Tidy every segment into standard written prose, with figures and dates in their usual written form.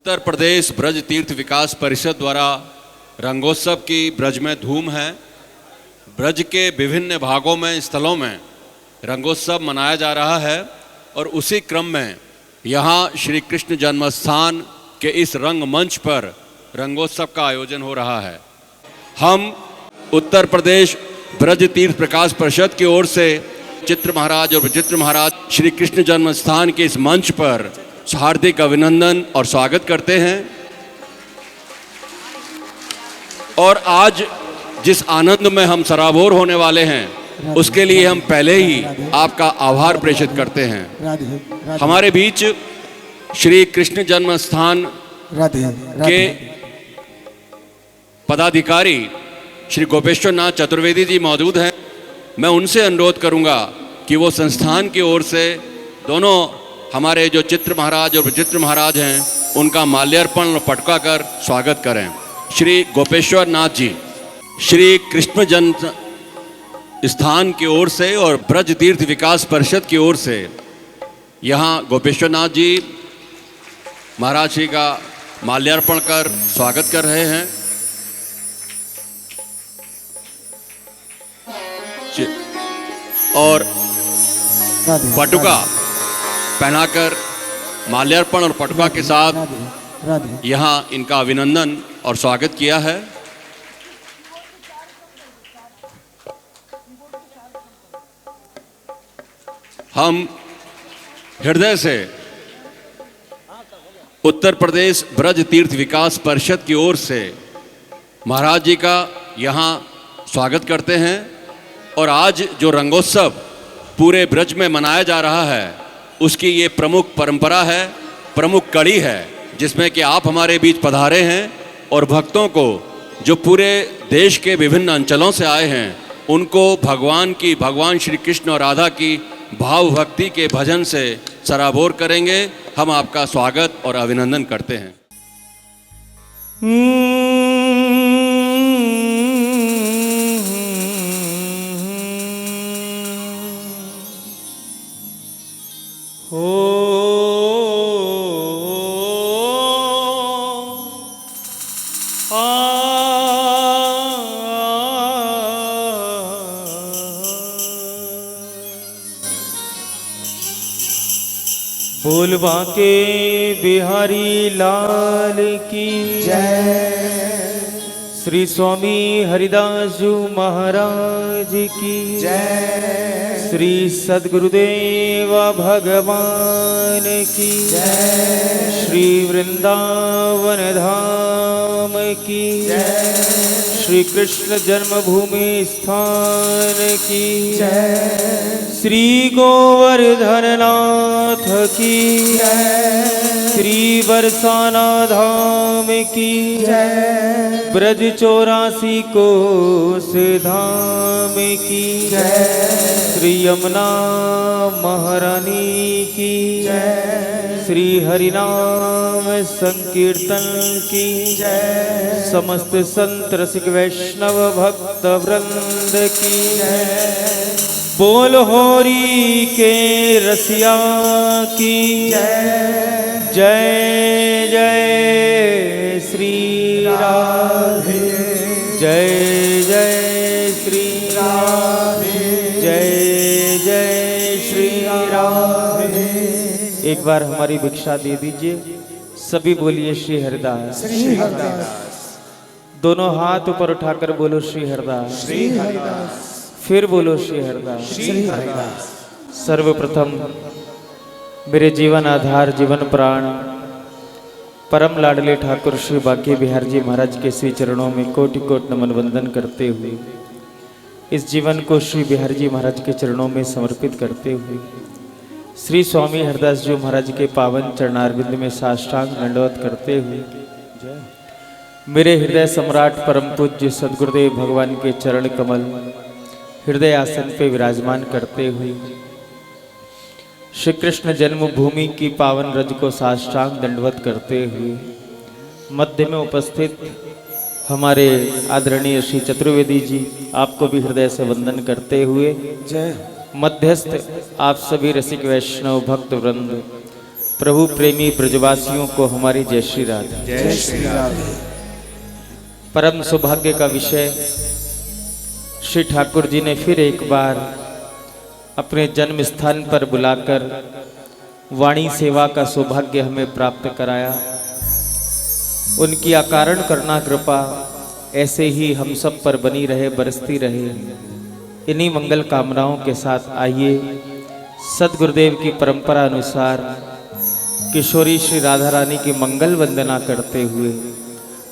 उत्तर प्रदेश ब्रज तीर्थ विकास परिषद द्वारा रंगोत्सव की ब्रज में धूम है। ब्रज के विभिन्न भागों में स्थलों में रंगोत्सव मनाया जा रहा है और उसी क्रम में यहाँ श्री कृष्ण जन्मस्थान के इस रंगमंच पर रंगोत्सव का आयोजन हो रहा है। हम उत्तर प्रदेश ब्रज तीर्थ विकास परिषद की ओर से चित्र महाराज और विचित्र महाराज श्री कृष्ण जन्मस्थान के इस मंच पर हार्दिक अभिनंदन और स्वागत करते हैं। और आज जिस आनंद में हम सराबोर होने वाले हैं उसके लिए हम पहले ही आपका आभार प्रेषित करते हैं। हमारे बीच श्री कृष्ण जन्मस्थान के पदाधिकारी श्री गोपेश्वर नाथ चतुर्वेदी जी मौजूद हैं। मैं उनसे अनुरोध करूंगा कि वो संस्थान की ओर से दोनों हमारे जो चित्र महाराज और विचित्र महाराज हैं उनका माल्यार्पण और पटका कर स्वागत करें। श्री गोपेश्वर नाथ जी श्री कृष्ण जन्म स्थान की ओर से और ब्रज तीर्थ विकास परिषद की ओर से यहाँ गोपेश्वर नाथ जी महाराज जी का माल्यार्पण कर स्वागत कर रहे हैं। और पटुका पहनाकर माल्यार्पण और पटुका के साथ यहाँ इनका अभिनंदन और स्वागत किया है। हम हृदय से उत्तर प्रदेश ब्रज तीर्थ विकास परिषद की ओर से महाराज जी का यहाँ स्वागत करते हैं। और आज जो रंगोत्सव पूरे ब्रज में मनाया जा रहा है उसकी ये प्रमुख परंपरा है, प्रमुख कड़ी है, जिसमें कि आप हमारे बीच पधारे हैं और भक्तों को जो पूरे देश के विभिन्न अंचलों से आए हैं उनको भगवान श्री कृष्ण और राधा की भाव भक्ति के भजन से सराबोर करेंगे। हम आपका स्वागत और अभिनंदन करते हैं। बोल बांके बिहारी लाल की जय। श्री स्वामी हरिदास जी महाराज की जय। श्री सद्गुरुदेव भगवान की जय। श्री वृंदावन धाम की जय। श्री कृष्ण जन्मभूमि स्थान की जय। श्री गोवर्धन नाथ की जय। श्री बरसाना धाम की जय। ब्रज 84 कोस धाम की जय। श्री यमुना महारानी की जय। श्री हरिनाम संकीर्तन की जय। समस्त संत रसिक वैष्णव भक्त वृंद की जय। बोल होरी के रसिया की जय। जय जय श्री राधे। जय जय श्री राधे। जय जय श्री राधे। एक बार हमारी भिक्षा दे दीजिए। सभी बोलिए श्री हरिदास। श्री हरिदास। दोनों हाथ ऊपर उठाकर बोलो श्री हरिदास। श्री हरिदास। फिर बोलो श्री हरिदास। श्री हरिदास। सर्वप्रथम मेरे जीवन आधार जीवन प्राण परम लाडले ठाकुर श्री बांके बिहारी जी महाराज के श्री चरणों में कोटि कोटि नमन वंदन करते हुए इस जीवन को श्री बिहारी जी महाराज के चरणों में समर्पित करते हुए श्री स्वामी हरिदास जी महाराज के पावन चरणारविंद में साष्टांग दंडवत करते हुए मेरे हृदय सम्राट परम पूज्य सद्गुरुदेव भगवान के चरण कमल हृदय आसन पे विराजमान करते हुए श्री कृष्ण जन्मभूमि की पावन रज को साष्टांग दंडवत करते हुए मध्य में उपस्थित हमारे आदरणीय श्री चतुर्वेदी जी आपको भी हृदय से वंदन करते हुए जय मध्यस्थ आप सभी रसिक वैष्णव भक्त वृंद प्रभु प्रेमी ब्रजवासियों को हमारी जय श्री राधे। जय श्री राधे। परम सौभाग्य का विषय, श्री ठाकुर जी ने फिर एक बार अपने जन्म स्थान पर बुलाकर वाणी सेवा का सौभाग्य हमें प्राप्त कराया। उनकी अकारण करुणा कृपा ऐसे ही हम सब पर बनी रहे, बरसती रहे। इन्हीं मंगल कामनाओं के साथ आइए सदगुरुदेव की परंपरा अनुसार किशोरी श्री राधा रानी की मंगल वंदना करते हुए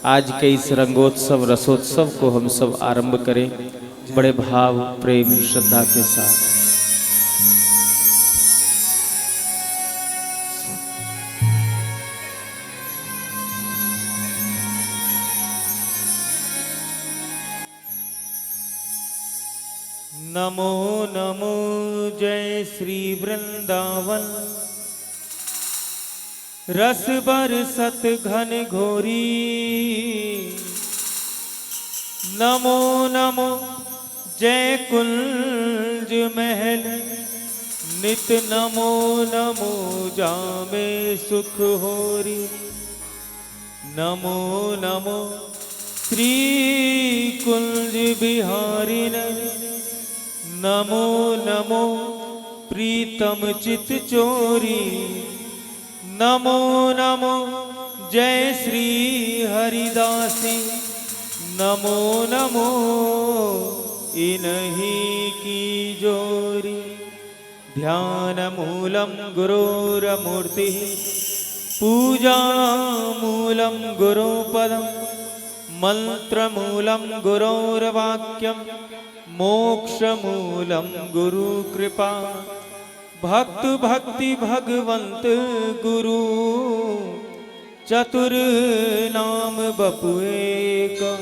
आज के इस रंगोत्सव रसोत्सव को हम सब आरंभ करें बड़े भाव प्रेम श्रद्धा के साथ। नमो नमो जय श्री वृंदावन, रस बरसत घन घोरी। नमो नमो जय कुंज महल, नित नमो नमो जामे सुख होरी। नमो नमो श्री कुंज बिहारी, नमो नमो प्रीतम चित चोरी। नमो नमो जय श्री हरिदासी, नमो नमो इन्हीं की जोरी। ध्यान मूलम गुरोरमूर्ति, पूजा मूलम गुरुपदम, मंत्र मूलम गुरोर्वाक्यम, मोक्ष मूलम गुरु कृपा। भक्त भक्ति भगवंत गुरु, चतुर नाम बपुए का।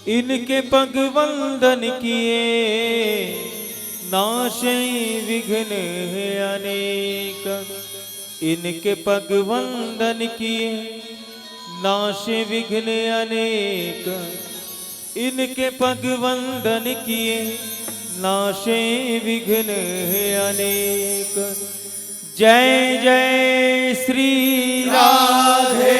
इनके पग वंदन किए, नाशे विघ्न है अनेक। इनके पग वंदन किए, नाशे विघ्न अनेक। इनके पग वंदन किए, नाशे विघ्न अनेक। जय जय श्री राधे।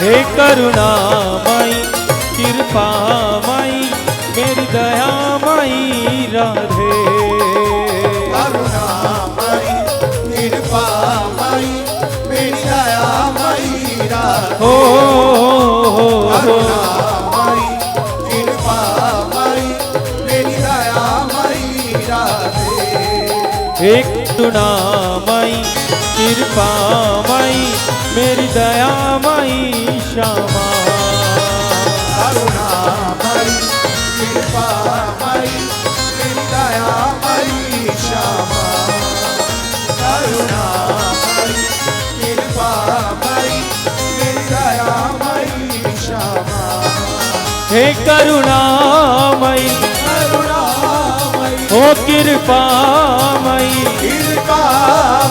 हे करुणा माई, कृपा माई, मेरी दया माई राधे। करुणा माई, कृपा माई, मेरी दया माई राधे। करुणा माई, कृपा माई, मेरी दया माई राधे। हे करुणा माई, कृपा माई, मेरी दया माई श्यामा। करुणा माई, कृपा माई, मेरी दया माई श्यामा। करुणा माई, कृपा माई, मेरी दया माई श्यामा। हे करुणा माई, करुणा माई, ओ कृपा माई, कृपा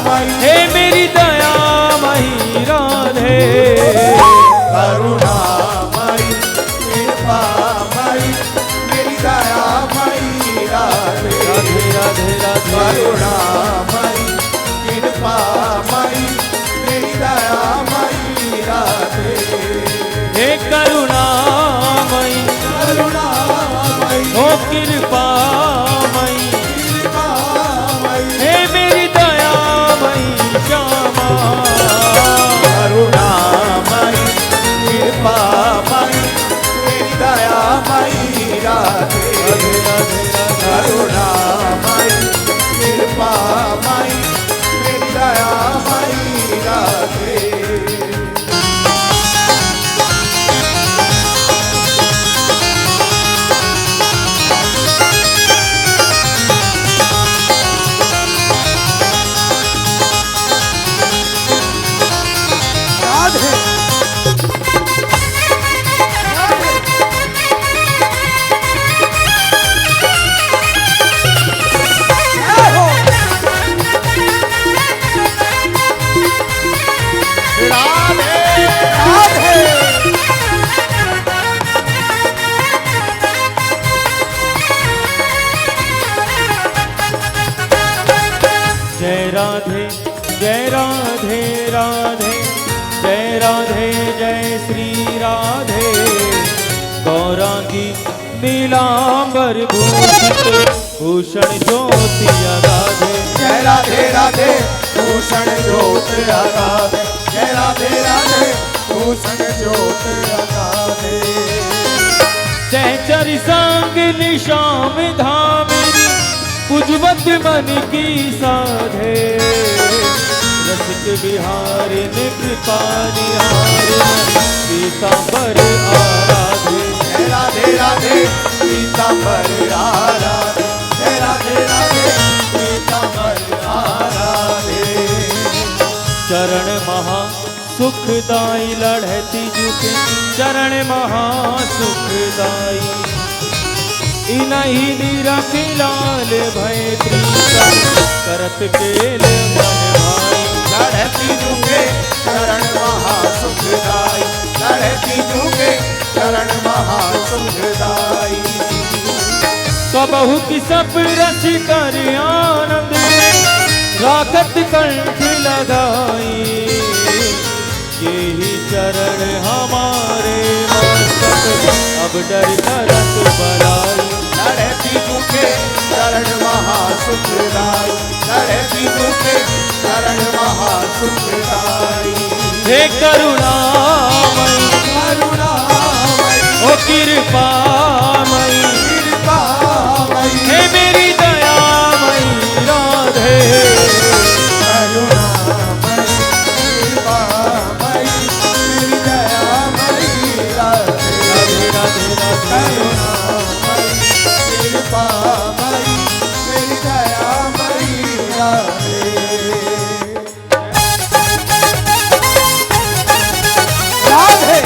माई, हे मेरी दया माई राधे। करुणा माई, कृपा माई, मेरी दया माई राधे। राधे राधे राधे। करुणा माई, कृपा माई, मेरी दया माई राधे। हे करुणा माई, करुणा माई, ओ कृपा माई, कृपा माई, हे मेरी दया माई श्यामा। करुणा जय राधे राधे, जय राधे जय श्री राधे। गौरांगी नीलांबर भूषित भूषण ज्योति अगाधे। जय राधे राधे भूषण ज्योति अगाधे। जय राधे राधे भूषण ज्योति अगाधे। सहचर संग निशाम धामिनी पुजवत मन की साधे। रसिक बिहारी कृपा निहार पीतांबर आराधे। जय राधे राधे पीतांबर आराधे। जय राधे राधे पीतांबर आराधे। चरण महा सुखदाई लढ़ती झुके। चरण महा सुखदाई इन्हीं निरख लाल भय प्रीतम करत केल मन भाई। लढ़ती झुके चरण महासुखदाई। लढ़ती झुके चरण महासुखदाई। कबहु की सब रस कर आनंद में राखत कंठ लगाई। यही चरण हमारे मस्तक अब डर करत बलाई। लढ़ती झुके चरण महासुखदाई। लढ़ती झुके चरण महासुखदाई। हे करुणामयी करुणामयी ओ कृपामयी कृपामयी। हे मेरी दयामयी राधे। करुणामयी कृपामयी मेरी दयामयी राधे। राधे राधे राधे करुणामयी कृपामयी मेरी दयामयी राधे। राधे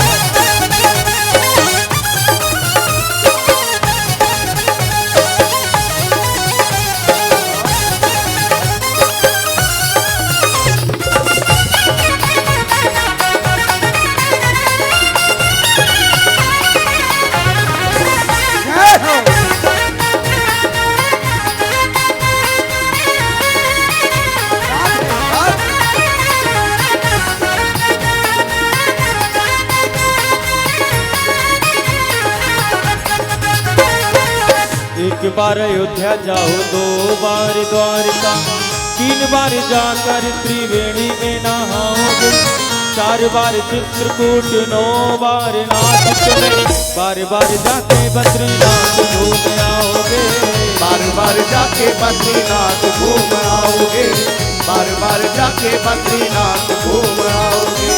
एक बार अयोध्या जाओ, दो बार द्वारका, तीन बार जाकर त्रिवेणी में नहाओगे, चार बार चित्रकूट, 9 बार नासिक में, बार बार जाके बद्रीनाथ घूम आओगे। बार बार जाके बद्रीनाथ घूम आओगे। बार बार जाके बद्रीनाथ घूम आओगे।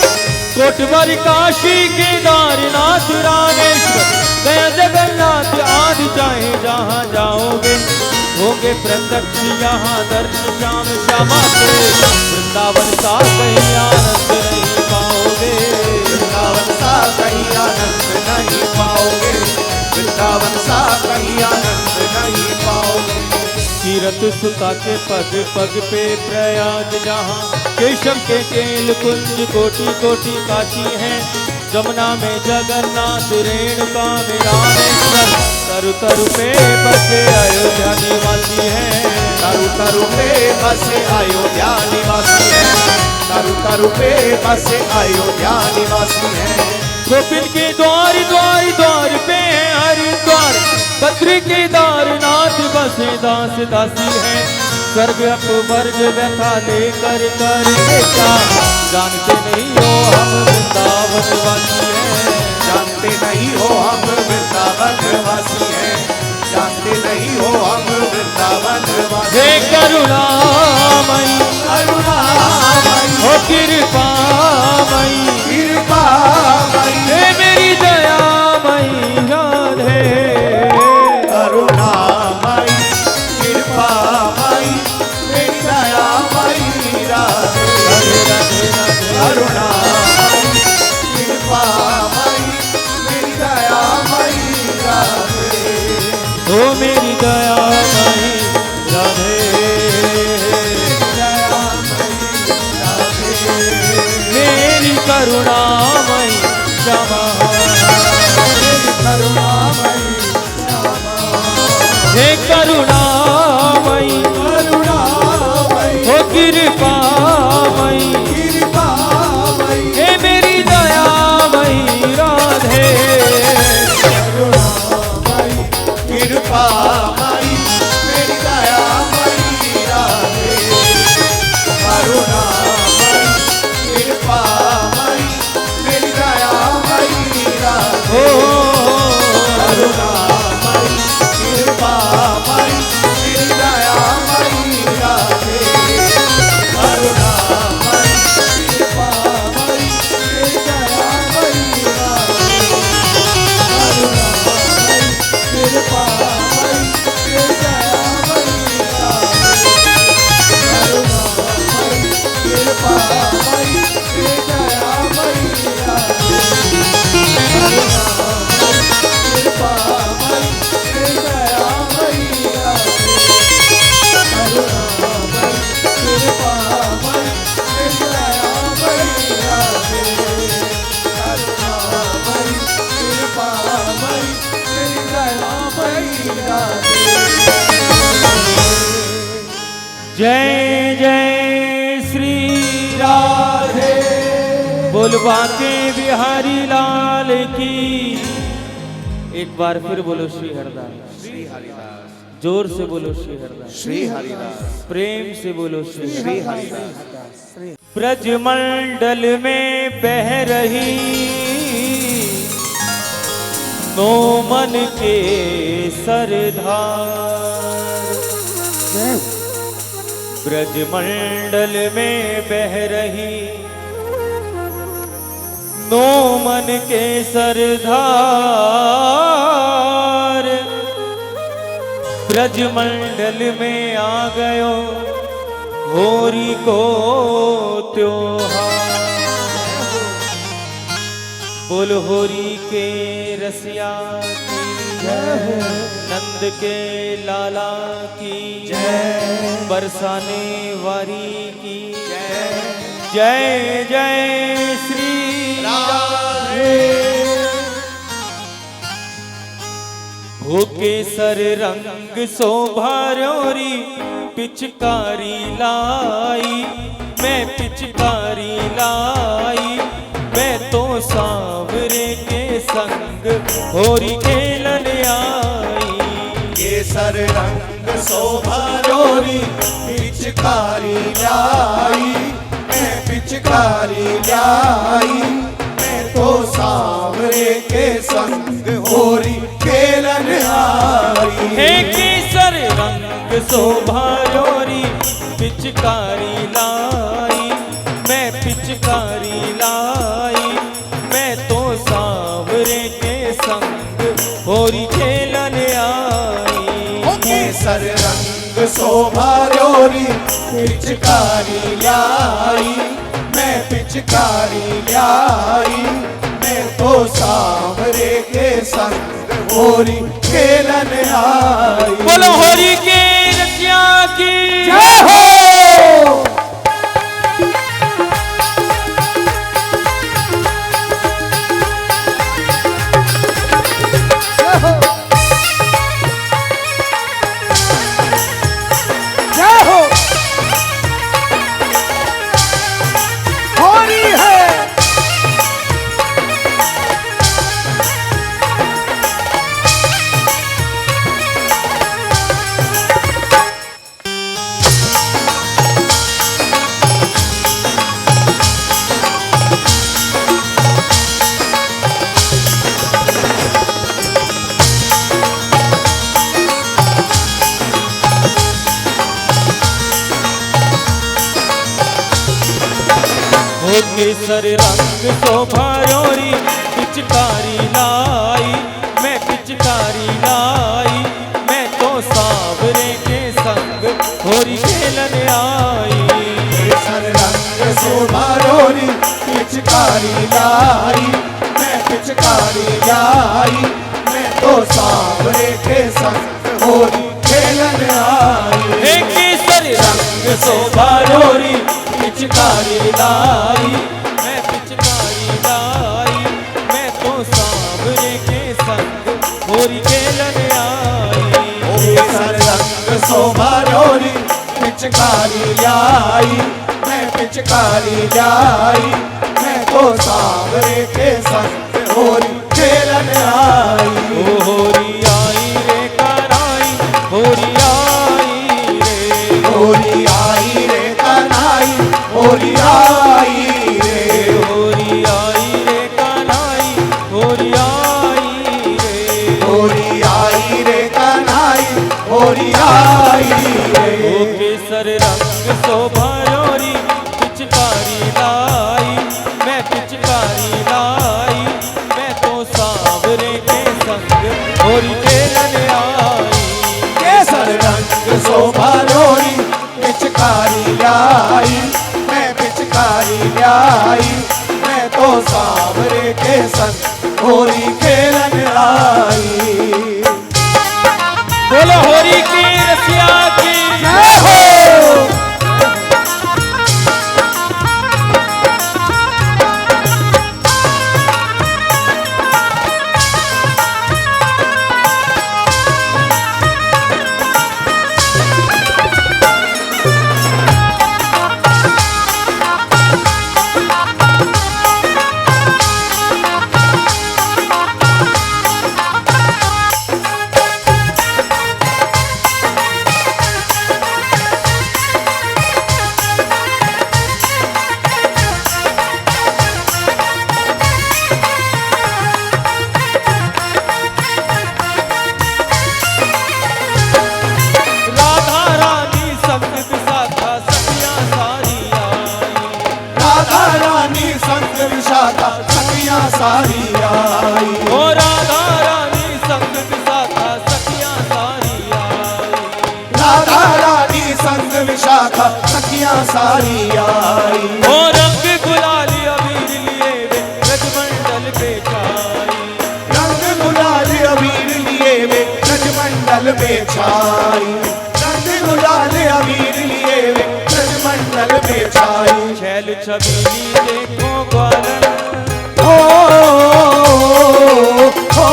कोटवर काशी केदारनाथ रामेश्वर गया जगन्नाथ आदि चाहे जहाँ जाओगे, होगे प्रत्यक्ष यहाँ दर्शन श्याम श्यामा के। वृंदावन सा कहीं आनंद नहीं पाओगे। वृंदावन सा कहीं आनंद नहीं पाओगे। वृंदावन सा कहीं आनंद नहीं पाओगे। तीरथ सुता के पग पग पे प्रयाग जहाँ, केशव के केल कुंज कोटि कोटि काशी है। जमुना में जगन्नाथ, रेणुका में रामेश्वर, तरु तरु पे बसे अयोध्या निवासी है। तरु तरु पे बसे अयोध्या निवासी है। तरु तरु पे बसे अयोध्या निवासी है। गोपिन के द्वार द्वार द्वार पे हरिद्वार, बद्री केदारनाथ बसे दास दासी है। स्वर्ग अपवर्ग व्यथा लेकर कर बेटा, जानते नहीं हो हम वृंदावन वासी हैं। जानते नहीं हो हम वृंदावन वासी हैं। जानते नहीं हो हम वृंदावन वासी हे हैं। करुणामयी करुणामयी हो कृपामयी, कृपामयी हे मेरी दयामयी राधे। करुणामयी कृपामयी मेरी दयामयी राधे। राधे राधे राधे करुणामयी कृपामयी मेरी दयामयी राधे। ओ मेरी दयामयी राधे। मेरी करुणामयी क्षमा, करुणामयी हे करुणामयी करुणामयी हो कृपामयी, राधे। बोल बांके बिहारी लाल की। एक बार फिर बोलो श्री हरिदास। श्री हरिदास। जोर से बोलो श्री हरिदास। श्री हरिदास। प्रेम से बोलो श्री श्री हरिदास। हरिदास। ब्रजमंडल में बह रही नो मन के सरधार। ब्रजमंडल में बह रही नो मन के सरदार। ब्रजमंडल में आ गयो होरी को त्योहार। बोल होरी के रसिया की जय, नंद के लाला की जय, बरसाने वारी की जय। जय जय श्री राधे। हो केसर रंग शोभारोरी पिचकारी लाई। मैं पिचकारी लाई, मैं तो सांवरे के संग होरी खेलन आई। केसर रंग शोभा रोरी पिचकारी लाई। मैं पिचकारी लाई, मैं तो सांवरे के संग होरी खेलन आई। हे केसर रंग शोभारोरी पिचकारी लाई। मैं पिचकारी लाई, मैं तो सांवरे के संग होरी खेलन आई। केसर रंग शोभा रोरी पिचकारी लाई। मैं पिचकारी लाई, मैं तो सांवरे के संग होरी खेलन आई। बोलो होरी के रसिया की जय हो। जय हो। होरी है। हो केसर रंग शोभारोरी पिचकारी लाई। मैं पिचकारी लाई, मैं तो सांवरे के संग होरी खेलन आई। केसर रंग शोभा रोरी पिचकारी लाई। मैं पिचकारी लाई, मैं तो सांवरे के संग होरी खेलन आई। हे केसर रंग शोभारोरी पिचकारी लाई। मैं पिचकारी लाई, मैं तो सांवरे के संग होरी खेलन आई। केसर रंग शोभा रोरी पिचकारी लाई। मैं पिचकारी लाई, मैं तो सांवरे के संग होरी खेलन आई। ओ होरी आई रे कराई, होरी आई रे। होरी आई रे कन्हाई, होरी आई रे। होरी आई रे कन्हाई, होरी आई रे। होरी आई रे कन्हाई, होरी आई रे। ओ केसर रंग शोभारोरी पिचकारी लाई। मैं पिचकारी लाई, मैं तो सांवरे के संग होरी खेलन आई। केसर रंग शोभा रोरी पिचकारी लाई। मैं पिचकारी लाई, मैं तो सांवरे के संग होरी खेलन आई। बोलो होरी की रसिया की जय हो। विशाखा सखियां सारी आई। ओ राधा रानी संग विशाखा सखियां सारी आई। राधा रानी संग विशाखा सखियां सारी आई। ओ रंग गुलाल अबीर लिए वे ब्रजमंडल पे छाई। रंग गुलाल अबीर लिए वे ब्रजमंडल में छाई। रंग गुलाल अबीर लिए वे ब्रजमंडल में छाई। छैल छबीली देखो ग्वालन हो हो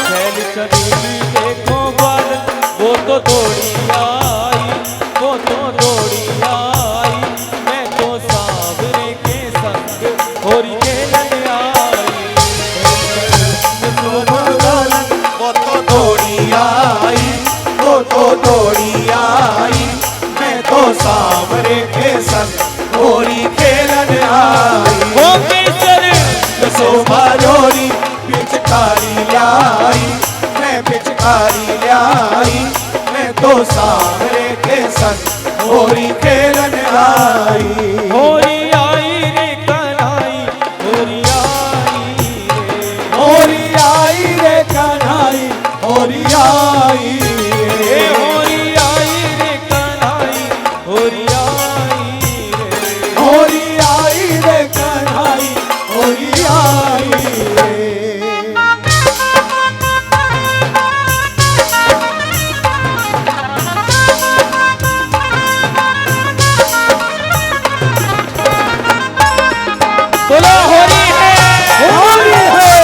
छैल छबीली देखो ग्वालन वो तो दौड़ी आई, वो तो दौड़ी आई। मैं तो सांवरे के संग होरी खेलन आई। वो तो दौड़ी आई, वो तो दौड़ी आई। मैं तो सांवरे के संग होरी खेलन आई। वो केसर शोभा जोरी पिचकारी लाई। मैं पिचकारी लाई। मैं तो सांवरे के संग होरी खेलन आई। होरी आई रे कन्हाई, होरी आई रे। होरी आई रे कन्हाई, होरी आई रे। होरी आई रे कन्हाई, होरी आई रे। होरी आई रे कन्हाई, होरी आई रे। बोलो होरी है, होरी है।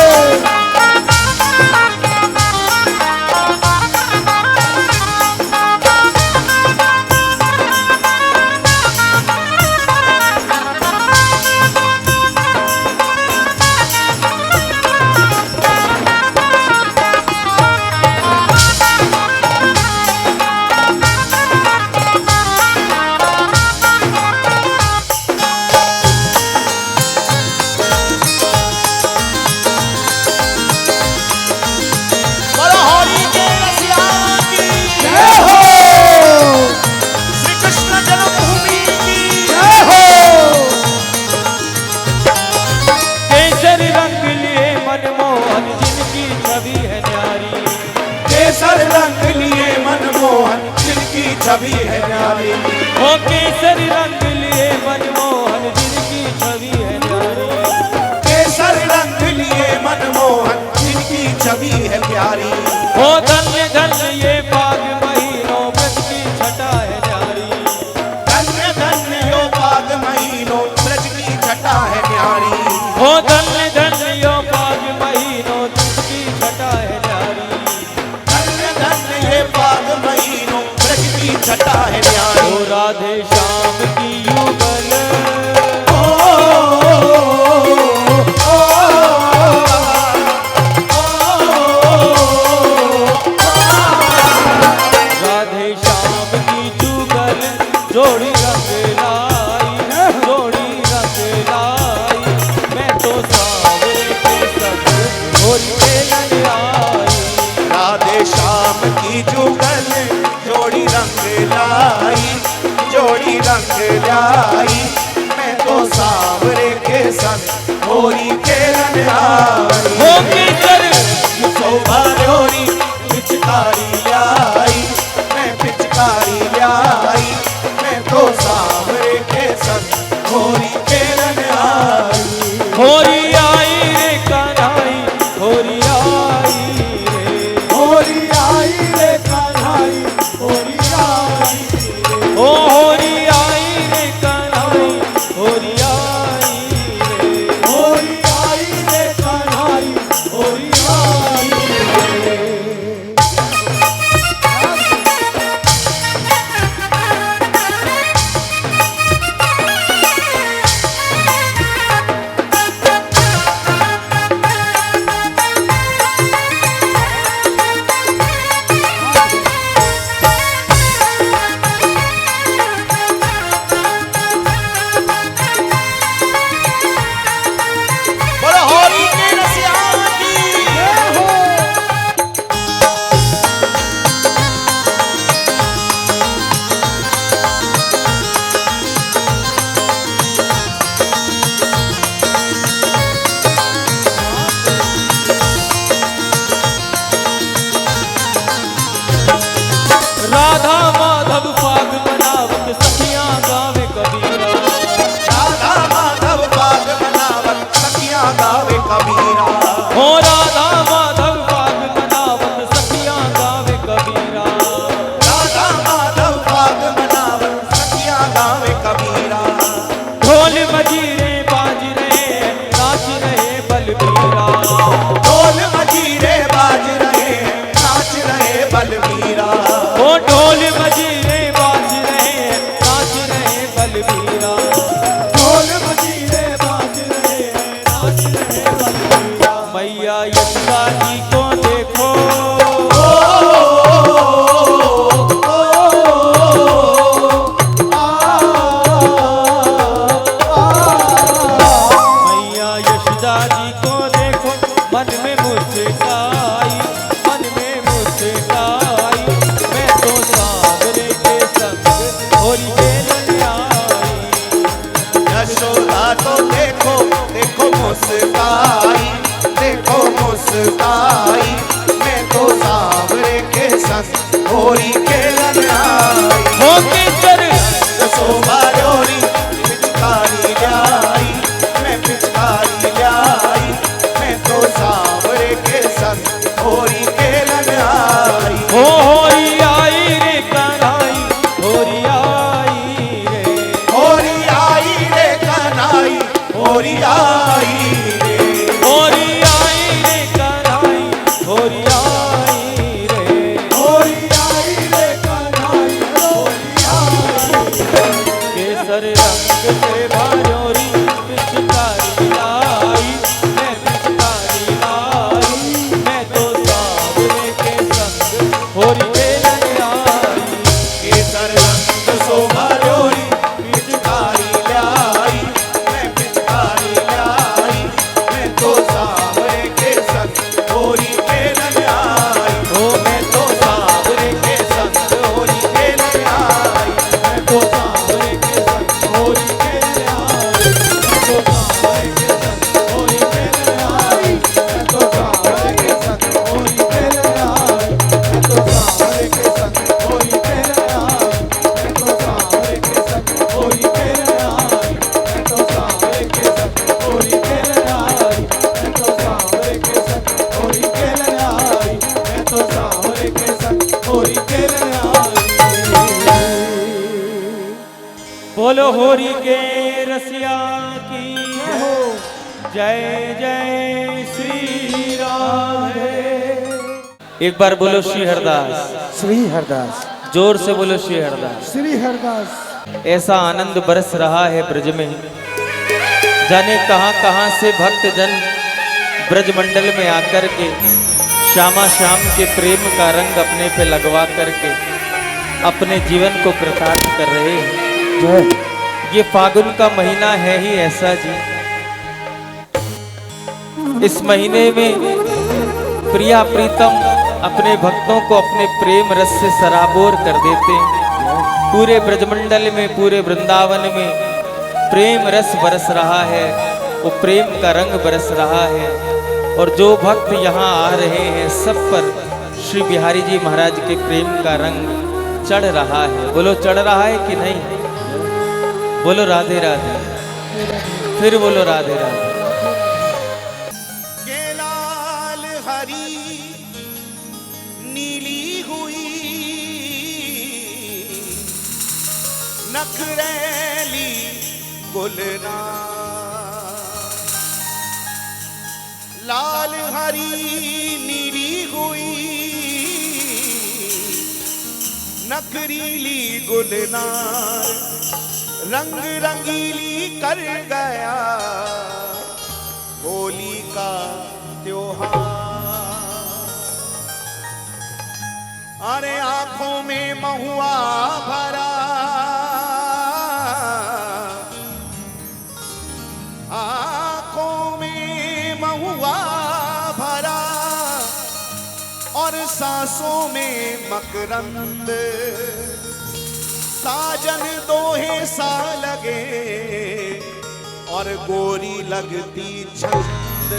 बोलो होली के रसिया की जय हो, श्री कृष्ण जन्मभूमि की जय हो। केसर रंग लिए मनमोहन जिनकी छवि है न्यारी। केसर रंग लिए मनमोहन जिनकी छवि है न्यारी। ओ केसर रंग लिए मनमोहन जिनकी छवि है न्यारी। केसर रंग लिए मनमोहन जिनकी छवि है प्यारी। ओ धन्य धन्य ये बाग महीनों ब्रज की छटा है न्यारी। धन्य धन्य यो बाग महीनों ब्रज की छटा है न्यारी। ओ धन्य धन्य यो बाग महीनों ब्रज की छटा है न्यारी। धन्य धन्य ये बाग महीनों ब्रज की छटा है न्यारी। ओ राधे श्याम की युगल राधे श्याम की जुगल जोड़ी रंग लाई, जोड़ी रंग लाई। मैं तो सांवरे के संग होरी खेलन आई। राधे श्याम की जुगल जोड़ी रंग लाई, जोड़ी रंग लाई। मैं तो सांवरे के संग होरी खेलन आई। ओ केसर शोभा जोरी पिचकारी लाई। मैं पिचकारी लाई। मैं तो सांवरे के संग होरी खेलन आई। होरी आई रे कन्हाई, होरी आई रे। होरी आई रे कन्हाई, होरी आई रे। ओ होरी आई रे कन्हाई, होरी आई रे। होरी आई रे कन्हाई, होरी आई रे। खेलन आई हो केसर शोभा जोरी पिचकारी लाई मैं पिचकारी लाई मैं तो सांवरे के संग होरी खेलन आई हो होरी आई रे कन्हाई होरी आई रे होरी आई रे कन्हाई होरी आई रे होरी आई रे कन्हाई होरी आई रे होरी आई रे कन्हाई होरी आई केसर रंग से भाजोरी पिचकारी लाई मैं पिचकारी लाई मैं तो सांवरे के संग होरी खेलन आई केसर रंग शोभा जोरी पिचकारी लाई मैं पिचकारी लाई मैं तो सांवरे के संग होरी खेलन आई हो मैं तो सांवरे के संग होरी खेलन आई मैं तो सांवरे के संग होरी खेलन आई मैं तो सांवरे के संग होरी खेलन आई मैं तो सांवरे के संग होरी खेलन आई मैं तो सांवरे के संग होरी खेलन आई मैं तो सांवरे के संग होरी खेलन आई मैं तो सांवरे के संग होरी खेलन आई मैं तो सांवरे के संग होरी खेलन आई मैं तो सांवरे के संग होरी खेलन आई बोलो होरी के रसिया की जय जय श्री राम। एक बार बोलो श्री हरदास, श्री हरदास, जोर से बोलो श्री हरदास। श्री हरदास। ऐसा आनंद बरस रहा है ब्रज में, जाने कहां कहां से भक्त जन ब्रज मंडल में आकर के श्यामा श्याम के प्रेम का रंग अपने पे लगवा करके अपने जीवन को कृतार्थ कर रहे हैं। जय ये फागुन का महीना है ही ऐसा जी, इस महीने में प्रिया प्रीतम अपने भक्तों को अपने प्रेम रस से सराबोर कर देते हैं। पूरे ब्रजमंडल में, पूरे वृंदावन में प्रेम रस बरस रहा है, वो प्रेम का रंग बरस रहा है। और जो भक्त यहाँ आ रहे हैं सब पर श्री बिहारी जी महाराज के प्रेम का रंग चढ़ रहा है। बोलो चढ़ रहा है कि नहीं? बोलो राधे राधे, फिर बोलो राधे राधे। के लाल हरी नीली हुई नखरेली गुलना, लाल हरी नीली हुई नखरीली गुलनार, रंग रंगीली कर गया होली का त्योहार। अरे आंखों में महुआ भरा, आंखों में महुआ भरा और सांसों में मकरंद, साजन दोहे सा लगे और गोरी लगती छंद।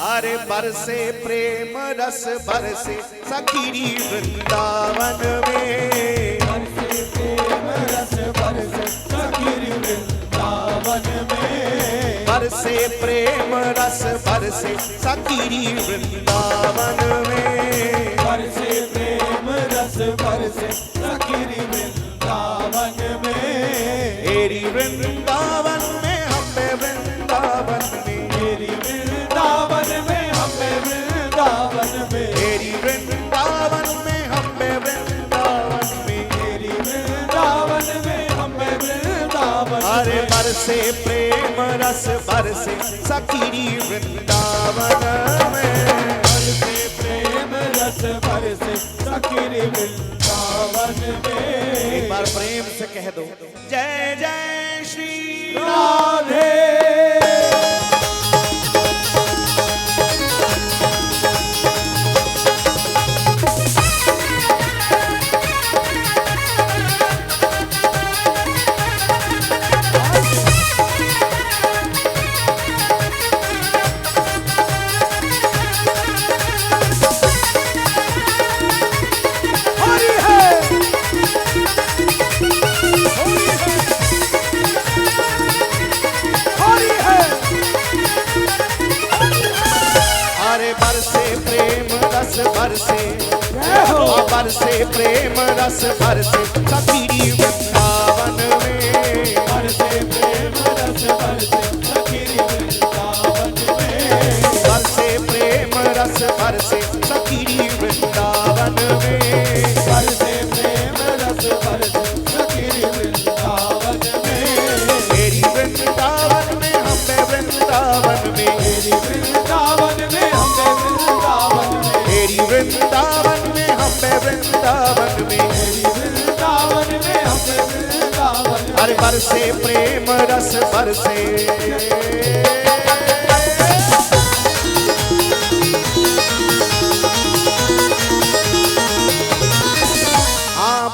अरे बरसे प्रेम रस बरसे सखीरी वृंदावन में, बरसे प्रेम रस बरसे सखीरी वृंदावन में, बरसे प्रेम रस बरसे सखीरी वृंदावन में, बरसे प्रेम रस बरसे सखीरी वृंदावन में। एरी वृंदावन में हमें वृंदावन में, एरी वृंदावन में हमें वृंदावन में, एरी वृंदावन में हमें वृंदावन में, एरी वृंदावन में हमें वृंदावन। अरे बरसे प्रेम रस बरसे सखीरी वृंदावन में, बरसे प्रेम रस बरसे सखीरी वृंदावन में। एक बार प्रेम से कह दो जय जय श्री राधे। बरसे प्रेम रस बरसे सखीरी वृंदावन में, बरसे प्रेम रस बरसे सखीरी वृंदावन में, बरसे प्रेम रस बरसे सखीरी वृंदावन में, बरसे प्रेम रस बरसे सखीरी वृंदावन में। मेरी वृंदावन में हमें वृंदावन में, मेरी वृंदावन में हमें वृंदावन में, मेरी वृंदावन में हमें वृंदावन में, मेरी वृंदावन में हमें वृंदावन। अरे बरसे प्रेम रस बरसे,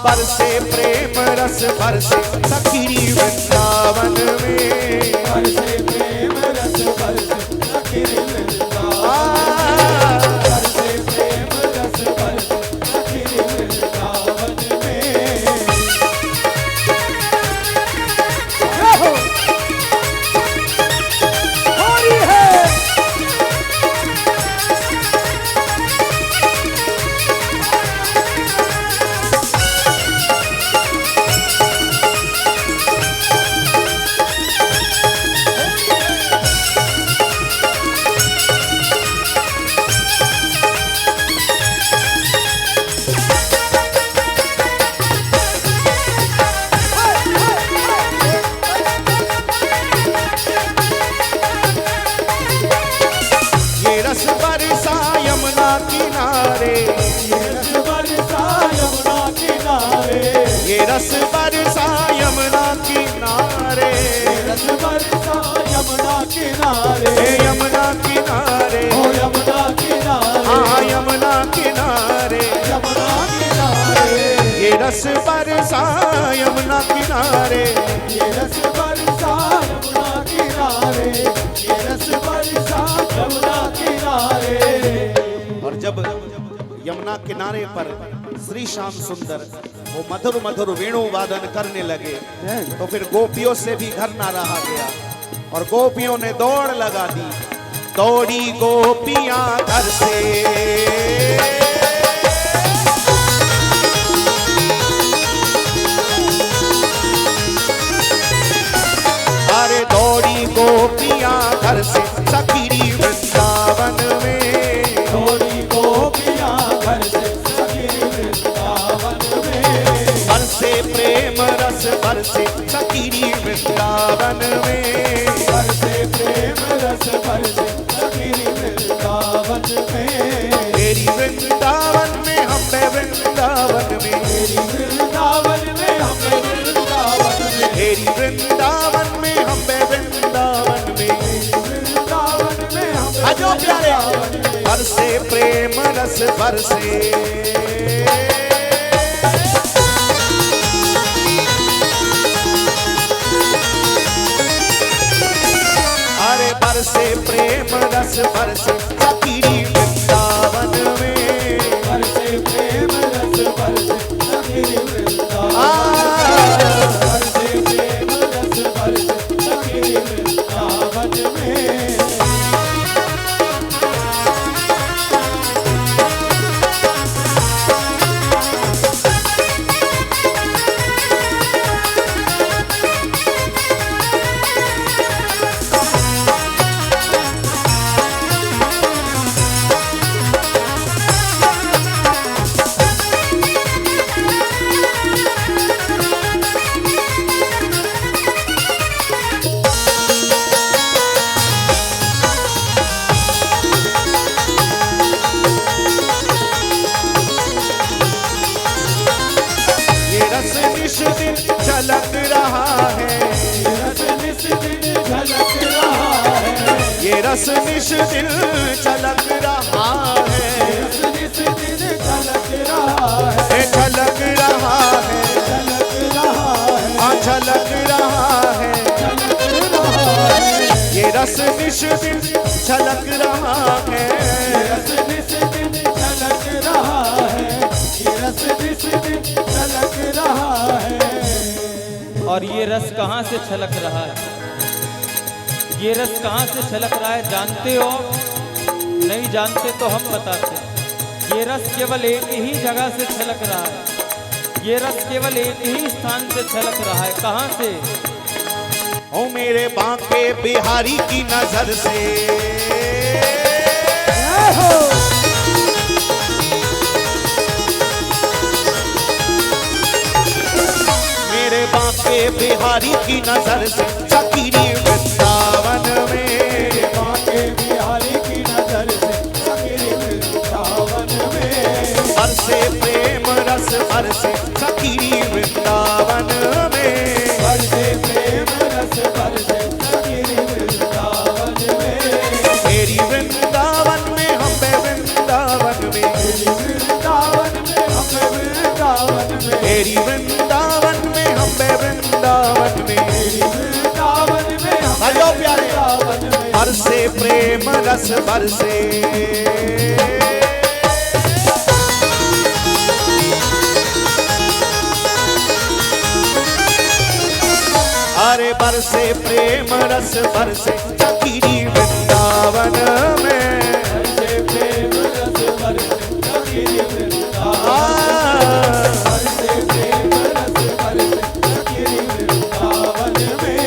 बरसे प्रेम रस बरसे सखीरी वृंदावन में, बरसे प्रेम रस बरसे सखीरी वृंदावन, बरसे प्रेम रस बरसे सखीरी वृंदावन में। होरी है रस बरसा यमुना किनारे, रस बरसा यमुना किनारे, यमुना किनारे, ओ यमुना किनारे, हाँ यमुना किनारे, यमुना किनारे। ये रस बरसा यमुना किनारे, ये रस बरसा यमुना किनारे, ये रस बरसा यमुना किनारे। और जब यमुना किनारे पर श्री श्याम सुंदर वो मधुर मधुर वेणु वादन करने लगे तो फिर गोपियों से भी घर ना रहा गया और गोपियों ने दौड़ लगा दी। दौड़ी गोपियां घर से, अरे दौड़ी गोपियां घर से सखीरी वृंदावन में, दौड़ी गोपियां घर से सखीरी वृंदावन में। बरसे प्रेम रस बरसे सखीरी वृंदावन में, बरसे प्रेम रस बरसे सखीरी वृंदावन में। मेरी वृंदावन में हमें वृंदावन में, मेरी वृंदावन में हमें वृंदावन में, मेरी वृंदावन में हमें वृंदावन में, मेरी वृंदावन में हमें अजो प्यारे। बरसे प्रेम रस बरसे, अरे बरसे प्रेम रस बरसे सखीरी वृंदावन में, बरसे प्रेम रस बरसे सखीरी वृंदावन, बरसे प्रेम रस बरसे सखीरी वृंदावन में। झलक रहा है, ये रस निस दिन झलक रहा है, ये रस निस दिन झलक रहा है, रस निस दिन झलक रहा है, झलक रहा है, झलक रहा है, हाँ झलक रहा है, झलक रहा है। ये रस निस दिन झलक रहा है, रस निस दिन झलक रहा है, ये रस निस दिन झलक रहा है। और ये रस कहाँ से छलक रहा है? ये रस कहाँ से छलक रहा है जानते हो? नहीं जानते तो हम बताते हैं। ये रस केवल एक ही जगह से छलक रहा है, ये रस केवल एक ही स्थान से छलक रहा है। कहाँ से? ओ मेरे बांके बिहारी की नजर से, मेरे बांके बिहारी की नजर से सकीरी वृंदावन में, बांके बिहारी की नजर से सकीरी वृंदावन में, बरसे प्रेम रस बरसे सकीरी वृंदावन में, बरसे प्रेम रस बरसे सकीरी वृंदावन में, मेरी वृंदावन में हम वृंदावन में, मेरी वृंदावन में हम वृंदावन में, मेरी वृंदावन में हम वृंदावन में, मेरी वृंदावन में हम हेलो प्यारे बरसे प्रेम रस बरसे। अरे बरसे प्रेम रस बरसे सकीरी वृंदावन में, बरसे प्रेम रस बरसे सकीरी वृंदावन, बरसे प्रेम रस बरसे सकीरी वृंदावन में।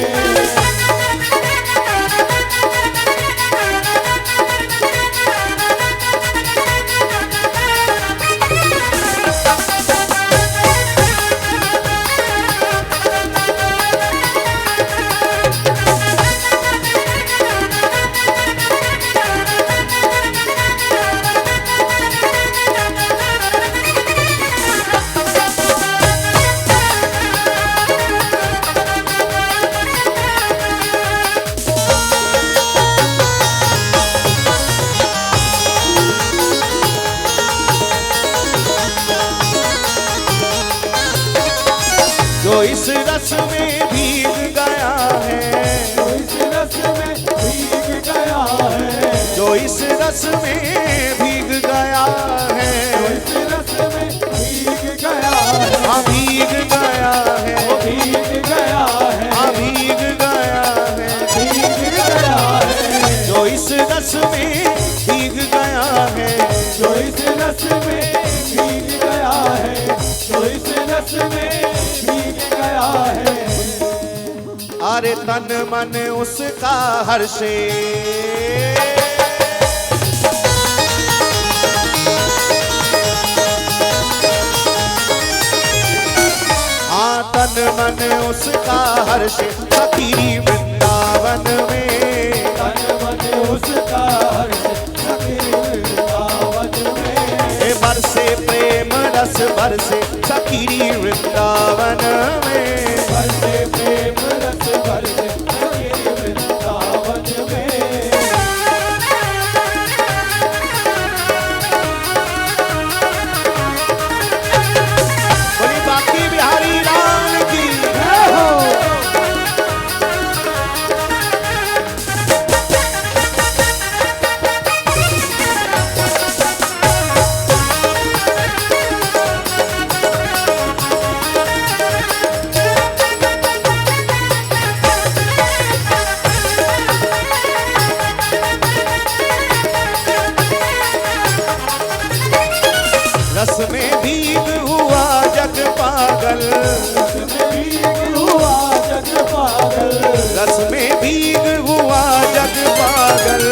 जो इस रस में भीग गया है, जो इस रस में भीग गया है, जो इस रस में भीग गया है, जो इस रस में भीग गया है, हाँ भीग गया है, भीग गया है, हाँ भीग गया है, भीग गया है, जो इस रस में भीग गया है, जो इस रस में भीग गया है, जो इस रस में गया है। अरे तन मन उसका हर्षे, हाँ तन मन उसका हर्षे सकीरी वृंदावन में, तन मन उसका हर्षे सकीरी वृंदावन में, बरसे प्रेम रस बरसे सकीरी वृंदावन में, बरसे प्रेम रस बरसे सकीरी वृंदावन में। बोली बाकी बिहारी लाल की जय हो। रस में भीग हुआ जग पागल, रस में भीग हुआ जग पागल, रस में भीग हुआ जग पागल,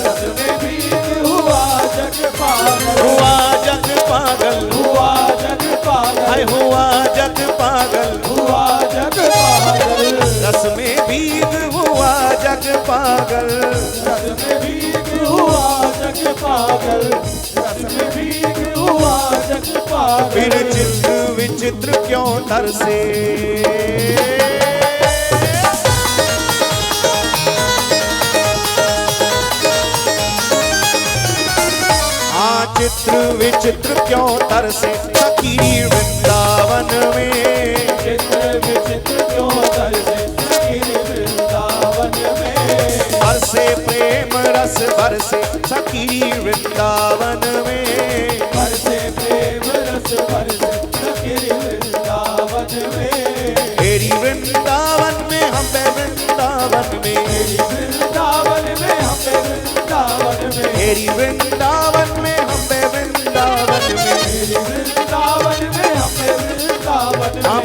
रस में भीग हुआ जग पागल, हुआ जग पागल, हुआ जग पागल, हाय हुआ जग पागल, हुआ जग पागल, रस में भीग हुआ जग पागल, रस में भीग हुआ जग पागल, रस में भीग हुआ जग पागल, फिर चित्र विचित्र क्यों तरसे, हाँ चित्र विचित्र क्यों तरसे सकीरी वृंदावन में, चित्र विचित्र क्यों तरसे सकीरी वृंदावन में, बरसे प्रेम रस बरसे सकीरी वृंदावन में, बरसे प्रेम रस बरसे सकीरी वृंदावन में, मेरी वृंदावन में हम वृंदावन में, मेरी वृंदावन में हम वृंदावन में, मेरी वृंदावन में हम वृंदावन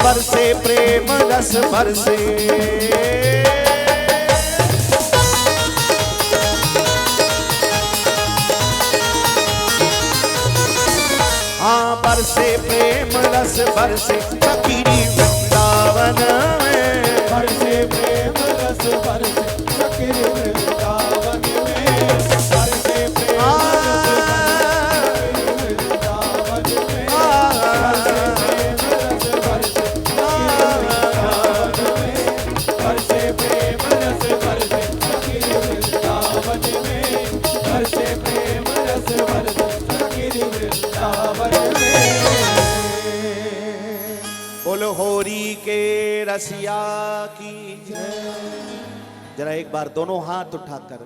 बरसे प्रेम रस बरसे हाँ बरसे प्रेम रस बरसे फकीरी वृंदावन में बरसे प्रेम रस बरसे फकीरी वृंदावन में बरसे प्रेम रस बरसे फकीरी वृंदावन में बरसे प्रेम रस बरसे फकीरी वृंदावन में बोलो होरी के रसिया की जय। जरा एक बार दोनों हाथ उठाकर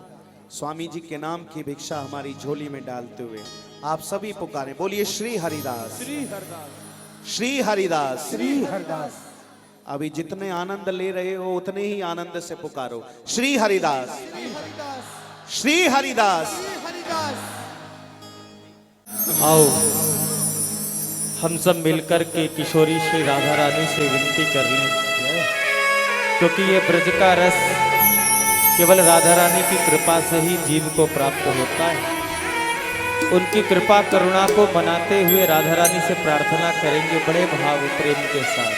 स्वामी जी के नाम की भिक्षा हमारी झोली में डालते हुए आप सभी पुकारें, बोलिए श्री हरिदास श्री हरदास श्री हरिदास श्री हरदास। अभी जितने आनंद ले रहे हो उतने ही आनंद से पुकारो, श्री हरिदास श्री हरिदास। आओ हम सब मिलकर के किशोरी श्री राधा रानी से विनती कर लें, क्योंकि ये ब्रज का रस केवल राधा रानी की कृपा से ही जीव को प्राप्त होता है। उनकी कृपा करुणा को मनाते हुए राधा रानी से प्रार्थना करेंगे बड़े भाव प्रेम के साथ।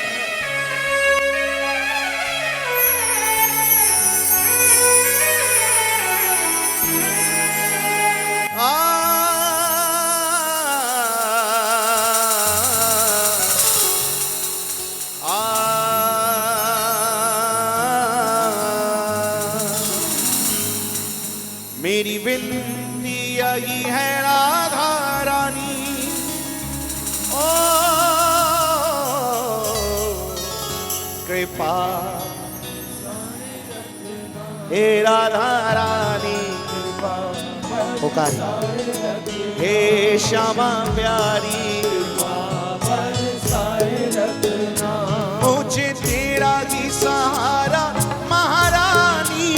मेरी विनती यही है राधा रानी, ओ कृपा हे राधा रानी पुकारी, हे श्यामा प्यारी मुझे तेरा ही सहारा महारानी,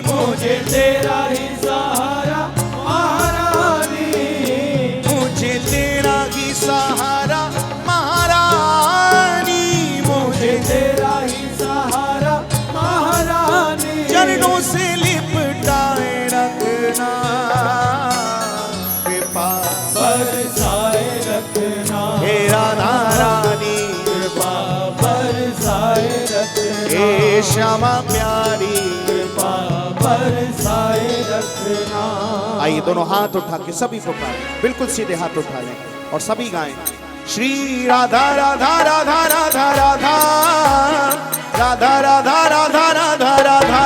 मुझे तेरा ही सहारा महारानी, मुझे तेरा ही सहारा महारानी, मुझे तेरा ही सहारा महारानी, चरणों से लिपटाए रखना कृपा बरसाए रखना, हे राधा रानी कृपा बरसाए रखना, हे श्यामा प्यारी कृपा बरसाए रखना। आइए दोनों हाथ उठा के सभी पुकारें, बिल्कुल सीधे हाथ उठा लें और सभी गाएं, श्री राधा राधा राधा राधा राधा राधा राधा राधा राधा राधा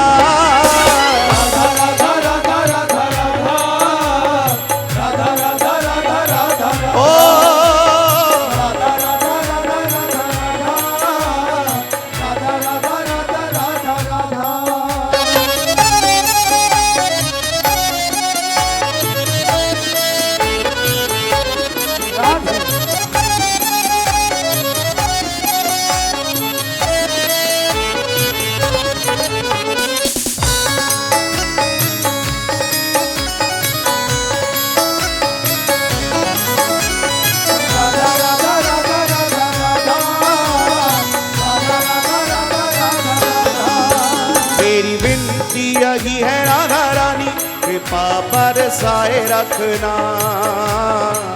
मेरी विनती यही है राधा रानी, कृपा बरसाए रखना,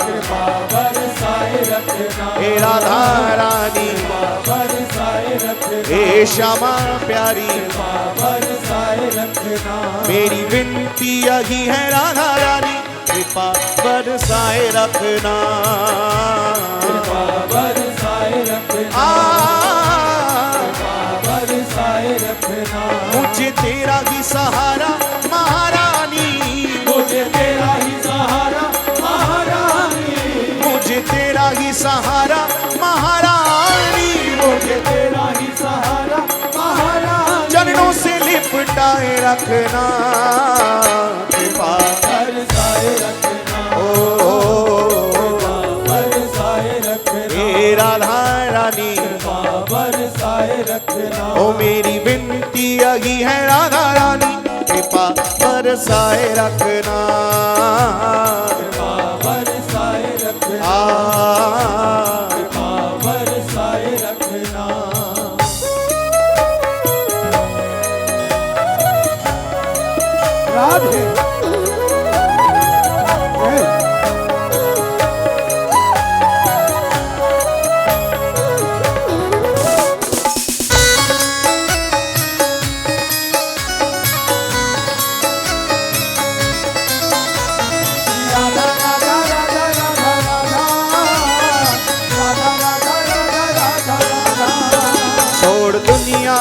कृपा बरसाए रखना, हे राधा रानी बरसाए रखना, हे श्यामा प्यारी कृपा बरसाए रखना, मेरी विनती यही है राधा रानी, कृपा बरसाए रखना, कृपा बरसाए रखना, बरसाए रखना, मुझे तेरा ही सहारा महारानी, मुझे तेरा ही सहारा महारानी, मुझे तेरा ही सहारा महारानी, मुझे तेरा ही सहारा महारानी, चरणों से लिपटाए रखना कृपा बरसाए रखना, बरसाए रखना, हे राधा रानी बरसाए रखना, ओ मेरी विनती यही है राधा रानी, कृपा बरसाए रखना, बरसाए रखना, बरसाए रखना,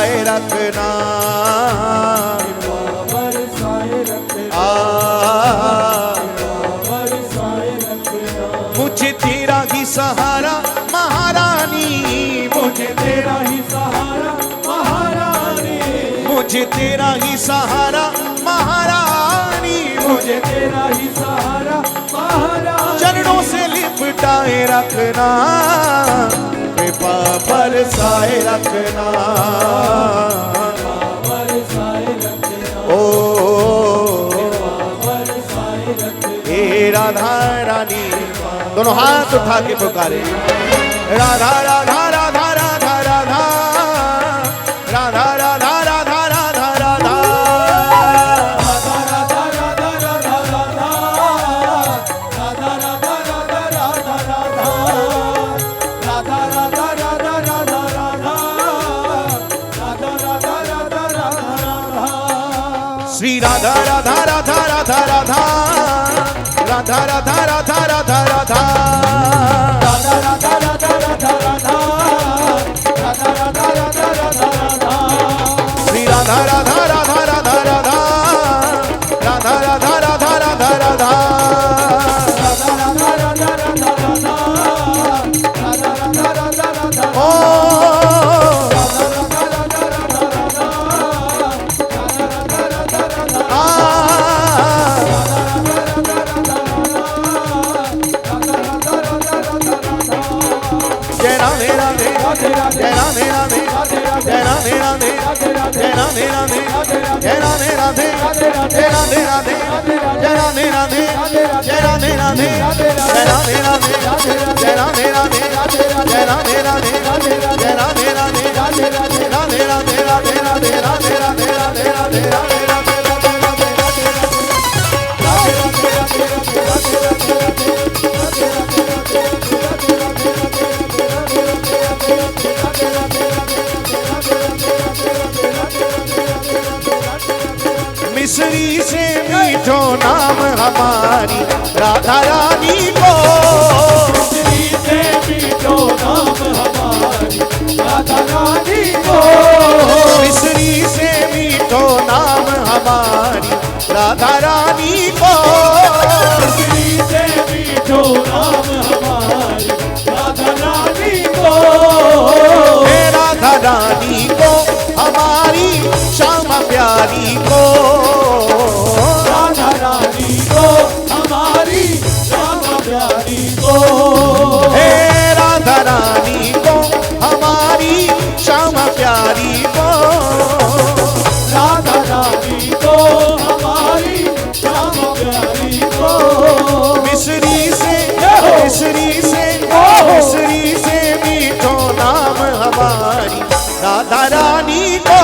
बरसाए रखना, बरसाए रखना, बरसाए रखना। मुझे तेरा ही सहारा महारानी, मुझे तेरा ही सहारा महारानी, मुझे तेरा ही सहारा महारानी, मुझे तेरा ही सहारा महारानी। चरणों से लिपटाए रखना, कृपा बरसाए रखना, बरसाए रखना, ओ बरसाए रखना। हे राधा रानी, दोनों हाथ उठा के पुकारे, राधा राधा राधा राधा राधा, राधा राधा राधा राधा राधा, श्री राधा राधा राधा राधा राधा, राधा राधा राधा राधा राधा, श्री राधा राधा राधा राधा राधा, राधा राधा राधा राधा राधा, ओ जय राधे राधे, जय राधे राधे, जय राधे राधे, जय राधे राधे, जय राधे राधे, जय राधे राधे, जय राधे राधे, जय राधे राधे, जय राधे राधे, जय राधे राधे, जय राधे राधे, जय राधे राधे, राधे राधे, राधे राधे, राधे राधे, राधे राधे, राधे राधे, राधे मिसरी से मीठो नाम हमारी राधा रानी को, मिसरी से मीठो नाम हमारी राधा रानी को, मिसरी से मीठो नाम हमारी राधा रानी को, मिसरी से मीठो नाम हमारी राधा रानी को, हे राधा रानी को हमारी श्यामा प्यारी को, राधा रानी को हमारी श्यामा प्यारी को, हे राधा रानी को हमारी श्यामा प्यारी को, राधा रानी को हमारी श्यामा प्यारी को, मिसरी से मीठो नाम हमारी राधा रानी को,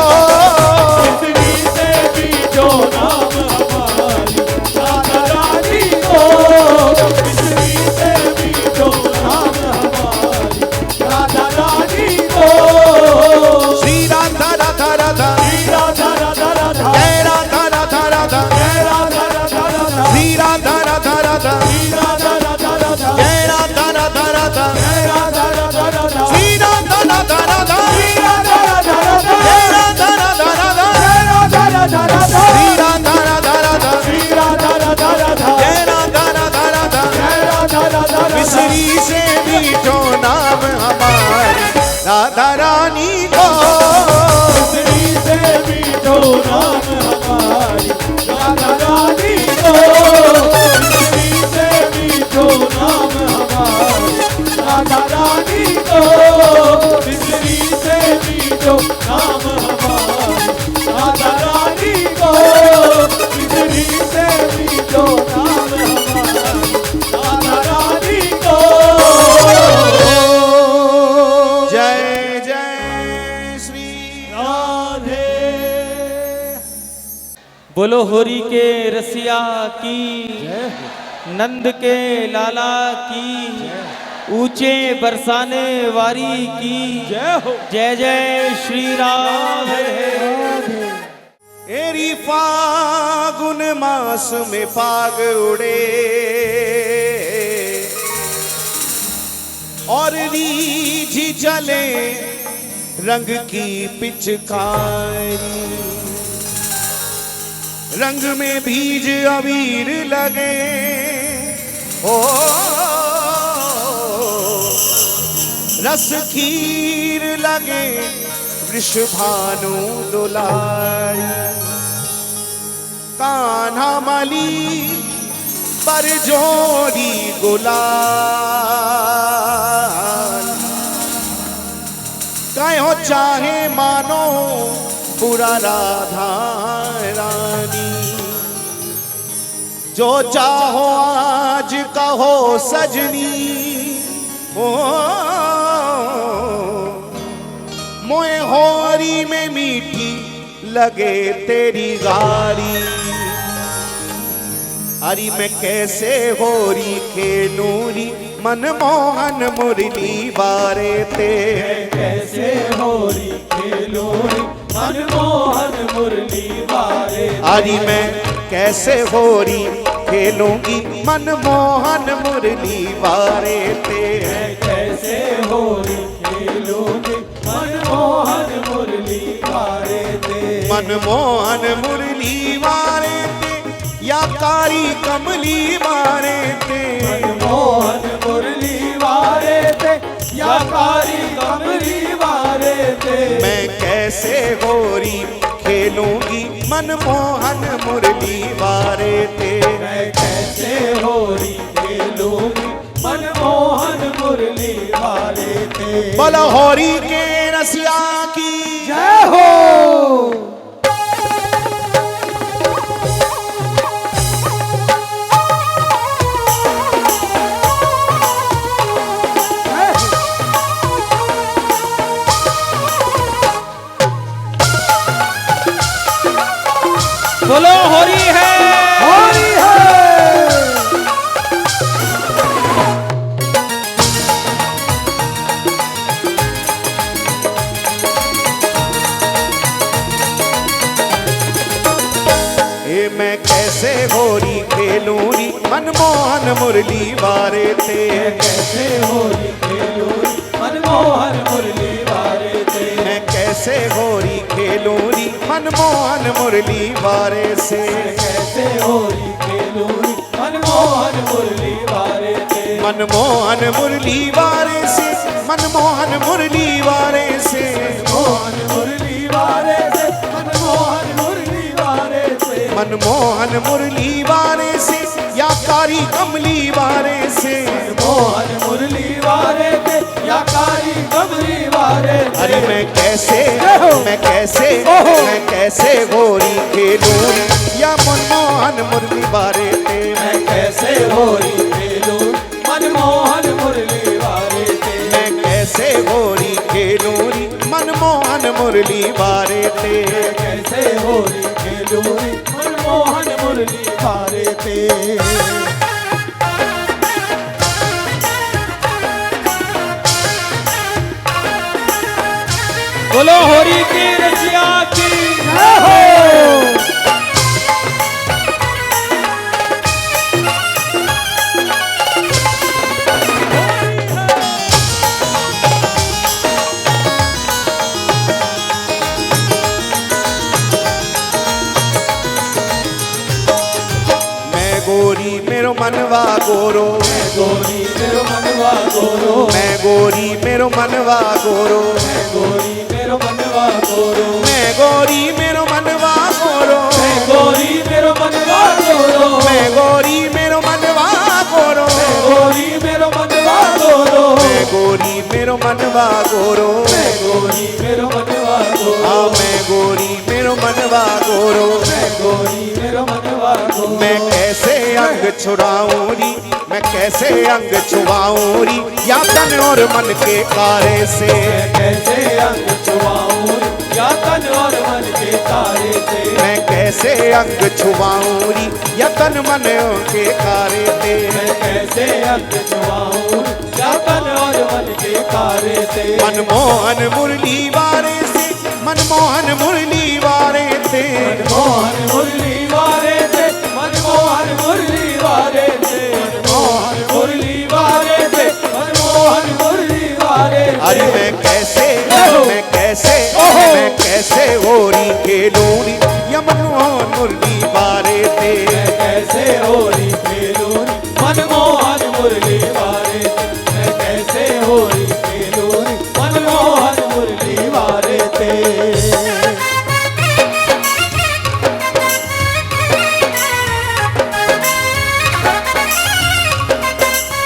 मिसरी से मीठो नाम हमारी राधा रानी को, मिसरी से मीठो नाम हमारी राधा रानी को, श्री राधा राधा राधा, श्री राधा राधा राधा, जय राधा राधा राधा, जय राधा राधा राधा, श्री राधा राधा राधा, श्री राधा राधा राधा, जय राधा राधा राधा, जय राधा राधा राधा, श्री राधा राधा राधा, श्री राधा राधा राधा, जय राधा राधा राधा, जय राधा राधा राधा, श्री राधा राधा राधा, श्री राधा राधा राधा, जय राधा राधा राधा, जय राधा राधा राधा, मिसरी से मीठो नाम हमारी राधा रानी को, मिसरी से मीठो नाम हमारी राधा रानी को, मिसरी से मीठो नाम हमारी राधा रानी को, मिसरी से मीठो नाम हमारी राधा रानी को, मिसरी से मीठो नाम हमारी राधा रानी को। जय जय श्री राधे। बोलो होरी के रसिया की, नंद के लाला की, ऊंचे बरसाने वारी की जय हो। जय जय श्री राधे। एरी फागुन मास में फाग उड़े और रीझ जले रंग की पिचकारी, रंग में बीज अबीर लगे, ओ रस खीर लगे, वृषभानु दुलारी, कान्हा मली पर जोड़ी गुलाल, कहो चाहे मानो बुरा राधा रानी, जो चाहो आज कहो सजनी, ओ मोए होरी में मीठी लगे तेरी गारी, अरे मैं कैसे होरी खेलूरी, मनमोहन मुरली बारे ते, कैसे होरी खेलोरी, मनमोहन मुरली बारे, अरे मैं कैसे होरी खेलूंगी, मनमोहन मुरली बारे ते, कैसे होरी खेलोगी, मनमोहन मुरली बारे ते, मनमोहन मुरली बारे ते, या कारी कमली बारे ते, मनमोहन मुरली बारे ते, या कारी कमली बारे ते, मैं कैसे होरी खेलूंगी, मनमोहन मुरली बारे ते, मैं कैसे होरी खेलूंगी, मनमोहन मुरली बारे ते। बोलो होरी के रसिया की जय हो। बोलो होरी है, होरी है। ए मैं कैसे होरी खेलूंगी, मनमोहन मुरली बारे ते, कैसे होरी खेलोरी, मनमोहन मुरली बारे ते, मैं कैसे होरी खेलूंगी, मनमोहन मुरली बारे से, कैसे होरी खेलोरी, मनमोहन मुरली बारे ते, मनमोहन मुरली बारे से, मनमोहन मुरली बारे से, मोहन मुरली बारे से, मनमोहन मुरली बारे से, मनमोहन मुरली बारे से, या कारी कमली बारे से, मोहन मुरली बारे से, या कारी कमली बारे से, अरे मैं कैसे होरी खेलूंगी, या मनमोहन मुरली बारे ते, मैं कैसे होरी खेलूं, मनमोहन मुरली बारे ते, मैं कैसे होरी खेलूंगी, मनमोहन मुरली बारे ते, कैसे होरी खेलोरी, मनमोहन मुरली बारे ते। बोलो होरी की रसिया की जय हो। मैं गोरी मेरो मनवा गोरो, गोरी मेरो मनवा गोरो, मैं गोरी मेरो मनवा गोरो, गोरी मेरो मनवा गोरो, मैं गोरी मेरो मनवा गोरो, गोरी मेरो मनवा गोरो, मैं गोरी मेरो मनवा गोरो, गोरी मेरो मनवा गोरो, मैं गोरी मेरो मनवा गोरो, गोरी मेरो मनवा गोरो, हाँ मैं गोरी मेरो मनवा गोरो, गोरी मेरो मनवा गोरो, मैं कैसे अंग छुड़ाऊंगी, मैं कैसे अंग छुआऊंगी, या तन और मन के कारे से, कैसे अंग छुआऊं, या तन और मन के तारे से, मैं कैसे अंग छुआऊंगी, या तन मन के कारे से, मैं कैसे अंग छुआऊं, या तन और मन के तारे से, मनमोहन मुरली बारे से, मनमोहन मुरली बारे से, मोहन मुरली बारे से, मनमोहन मुरली बारे से, मनमोहन मुरली बारे से, मनमोहन मुरली बारे से। अरे मैं कैसे कैसे होरी खेलूरी या मनमोहन मुरली बारे थे कैसे होरी खेलूरी मनमोहन मुरली वारे मैं कैसे होरी खेलूरी मनमोहन मुरली वारे थे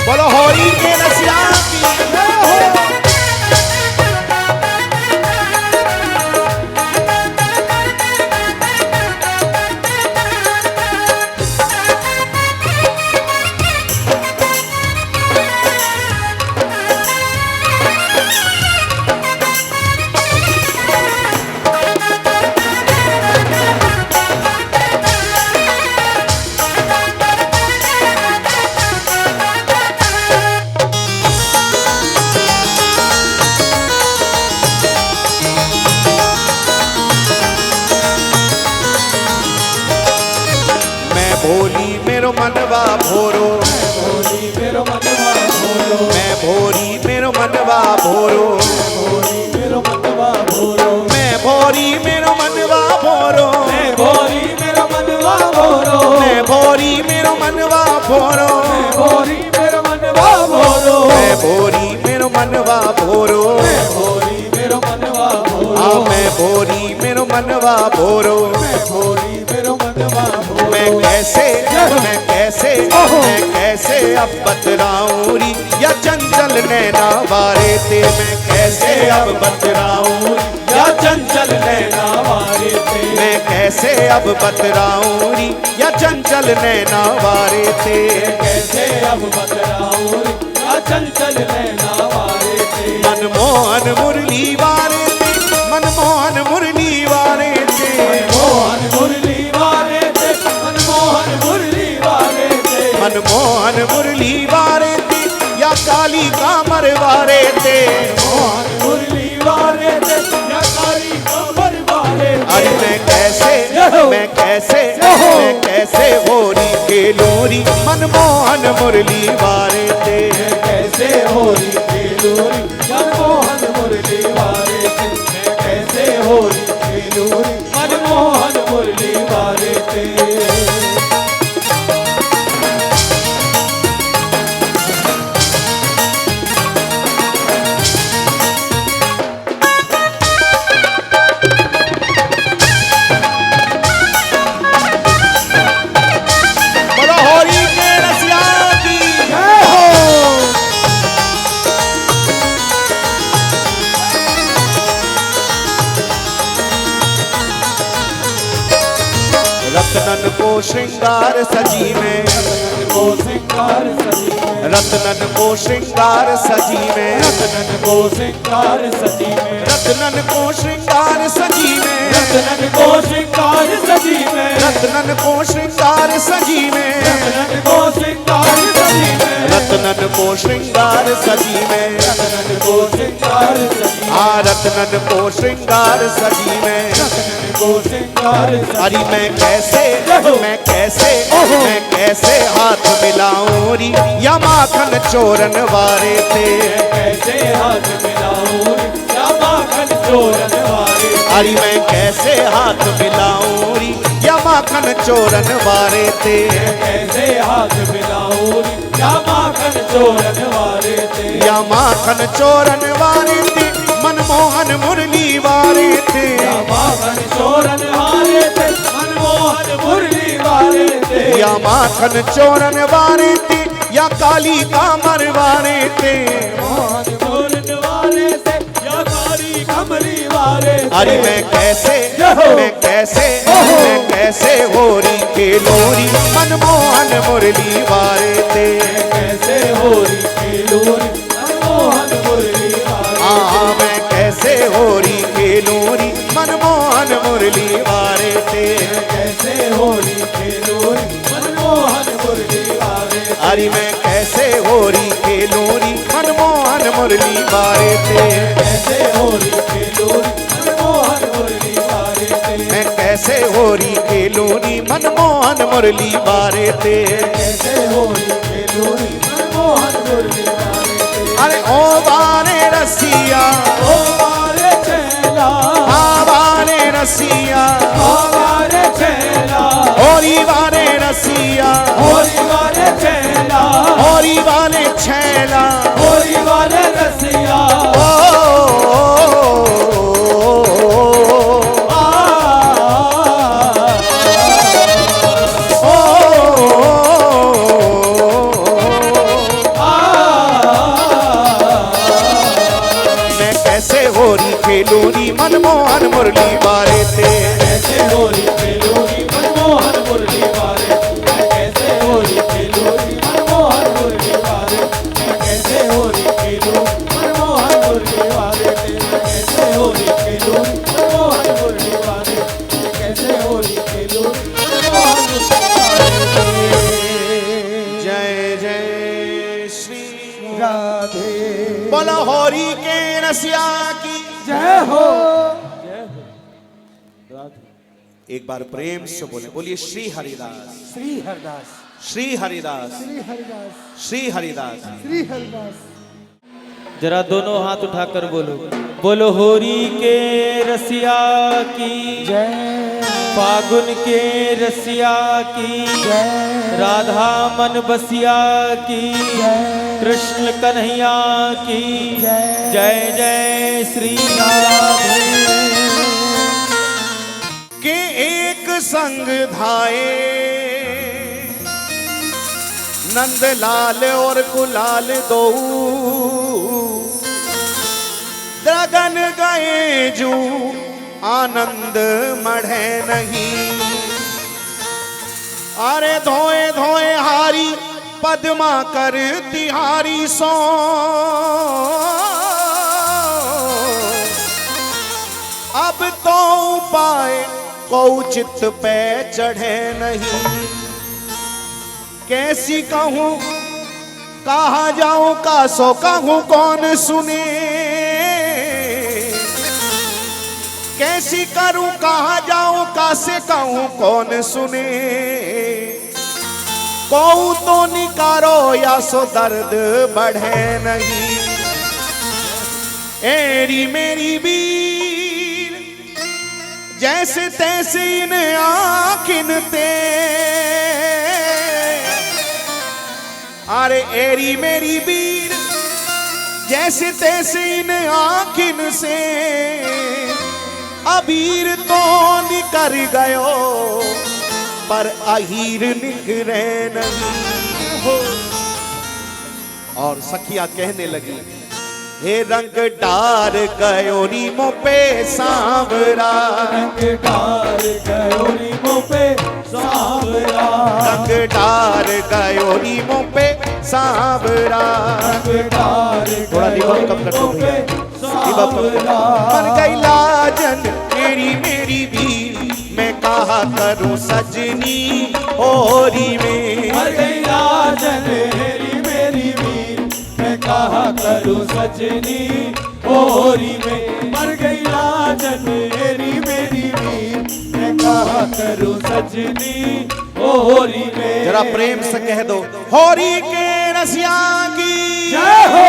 बोलो होरी के रसिया की जय हो। भोली मेरो मनवा भोरो भोली मेरो मनवा भोरो मैं भोरी मेरो मनवा भोरो भोली मेरो मनवा भोरो मैं भोरी मेरो मनवा भोरो मैं भोरी मेरो मनवा भोरो मैं भोरी मेरो मनवा भोरो मैं भोरी मेरो मनवा भोरो मैं भोरी मेरो मनवा भोरो मैं भोरी मेरो मनवा भोरो हाँ मैं भोरी मेरो मनवा भोरो मैं भोरी मेरो मनवा भोरो मैं कैसे अब बतराऊं री या चंचल नैना वारे थे मैं कैसे अब बतराऊं या चंचल नैना वारे थे मैं कैसे अब बतराऊं री या चंचल नैना वारे थे कैसे अब बतलाऊं या चंचल नैना वारे थे मनमोहन मुरली वारे थे मनमोहन मुरली वारे थे मोहन मुरली वारे थे मनमोहन मुरली वारे थे मनमोहन मुरली वारे थे या काली कामर वारे थे मोहन मुरली वारे थे या काली कमर वारे थे अरे मैं कैसे होरी खेलूरी मनमोहन मुरली वारे थे कैसे होरी खेलूरी मनमोहन मुरली वारे थे मैं कैसे होरी खेलूरी मनमोहन मुरली वारे थे बोलो होरी के रसिया की जय हो। रत्नन को श्रृंगार सजी में को सिंगार सजी में रत्नन को श्रृंगार सजी में रत्नन को सिंगार सजी में रत्नन को श्रृंगार सजी में रत्नन को सिंगार सजी में रत्नन को श्रृंगार सजी में रत्नन को सिंगार सजी में रत्नन को श्रृंगार सजी में रत्नन को सिंगार सजी आ रत्नन को श्रृंगार सजी में रत्नन को सिंगार सजी अरे मैं कैसे हाथ मिलाऊं री या माखन चोरन वारे थे कैसे हाथ मिलाऊं या माखन चोरन वारे अरे मैं कैसे हाथ मिलाऊं री या माखन चोरन वारे थे कैसे हाथ मिलाऊं या माखन चोरन वारे थे या माखन चोरन वारे थे मनमोहन मुरली वारे थे या माखन चोरन वारे थे मनमोहन मुरली वारे थे या माखन चोरन वारे थे या काली कामर वारे थे मोहन चोरन वारे थे या काली कमरी वारे थे अरे मैं कैसे होरी खेलूरी मनमोहन मुरली वारे थे कैसे होरी खेलूरी मनमोहन मुरली वारे हाँ मैं कैसे होरी खेलूरी मनमोहन मुरली वारे थे कैसे होरी खेलूरी मनमोहन मुरली वारे अरे मैं कैसे होरी खेलूरी मनमोहन मुरली वारे थे कैसे होरी खेलूरी मनमोहन मुरली वारे थे मैं कैसे होरी खेलूरी मनमोहन मुरली वारे थे कैसे होरी खेलूरी मनमोहन मुरली वारे थे अरे ओ वारे रसिया ओ वारे चेला रसिया वारे छैला होरी वाले रसिया होरी वाले छैला होरी वाले छैला होरी वाले रसिया ओ मैं कैसे होरी खेलूरी मनमोहन मुरली बारे थे कैसे होरी खेलूरी मनमोहन मुरली वारे मैं कैसे होरी खेलूरी मनमोहन मुरली वारे मैं कैसे होरी खेलूं मनमोहन मुरली वारे मैं कैसे होरी खेलूं मनमोहन मुरली वारे मैं कैसे होरी खेलूं मनमोहन मुरली वारे। जय जय श्री राधे बोला होरी के रसिया की जय हो एक बार प्रेम से बोले बोलिए श्री हरिदास श्री हरदास श्री हरिदास श्री हरदास श्री हरिदास श्री हरदास। जरा दोनों हाथ उठाकर बोलो, बोलो होरी के रसिया की जय फागुन के रसिया की जय राधा मन बसिया की कृष्ण कन्हैया की जय जय श्री राधे। के एक संग धाये नंदलाल और गुलाल दो गगन गए जू आनंद मढ़े नहीं अरे धोए धोए हारी पद्मा कर तिहारी सो अब तो उपाय को चित्त पे चढ़े नहीं कैसी कहूं कहा जाऊं का सो कहूं कौन सुने कैसी करूं कहा जाऊं का से कहूं कौन सुने कहूं तो निकारो या सो दर्द बढ़े नहीं एरी मेरी वीर जैसे तैसे इन आँखिन ते अरे एरी मेरी वीर जैसे तैसे इन आँखिन से अबीर तो निकर गयो पर अहीर निकरे नहीं हो। और सखिया कहने लगी हे रंग डार गयो रीमो पे सांवरा रंग डार गयो रीमो पे सांवरा रंग डार गयो रीमो पे सांवरा रंग डार थोड़ा निकल कम कर दो भैया मर गई लाजन मेरी भी मैं कहा करूं सजनी होरी में मर गई लाजन मेरी वीर मैं कहा करूं सजनी होरी में मर गई लाजन मेरी वीर मैं कहा करूं सजनी होरी में। जरा प्रेम से कह दो होरी के रसिया की जय हो।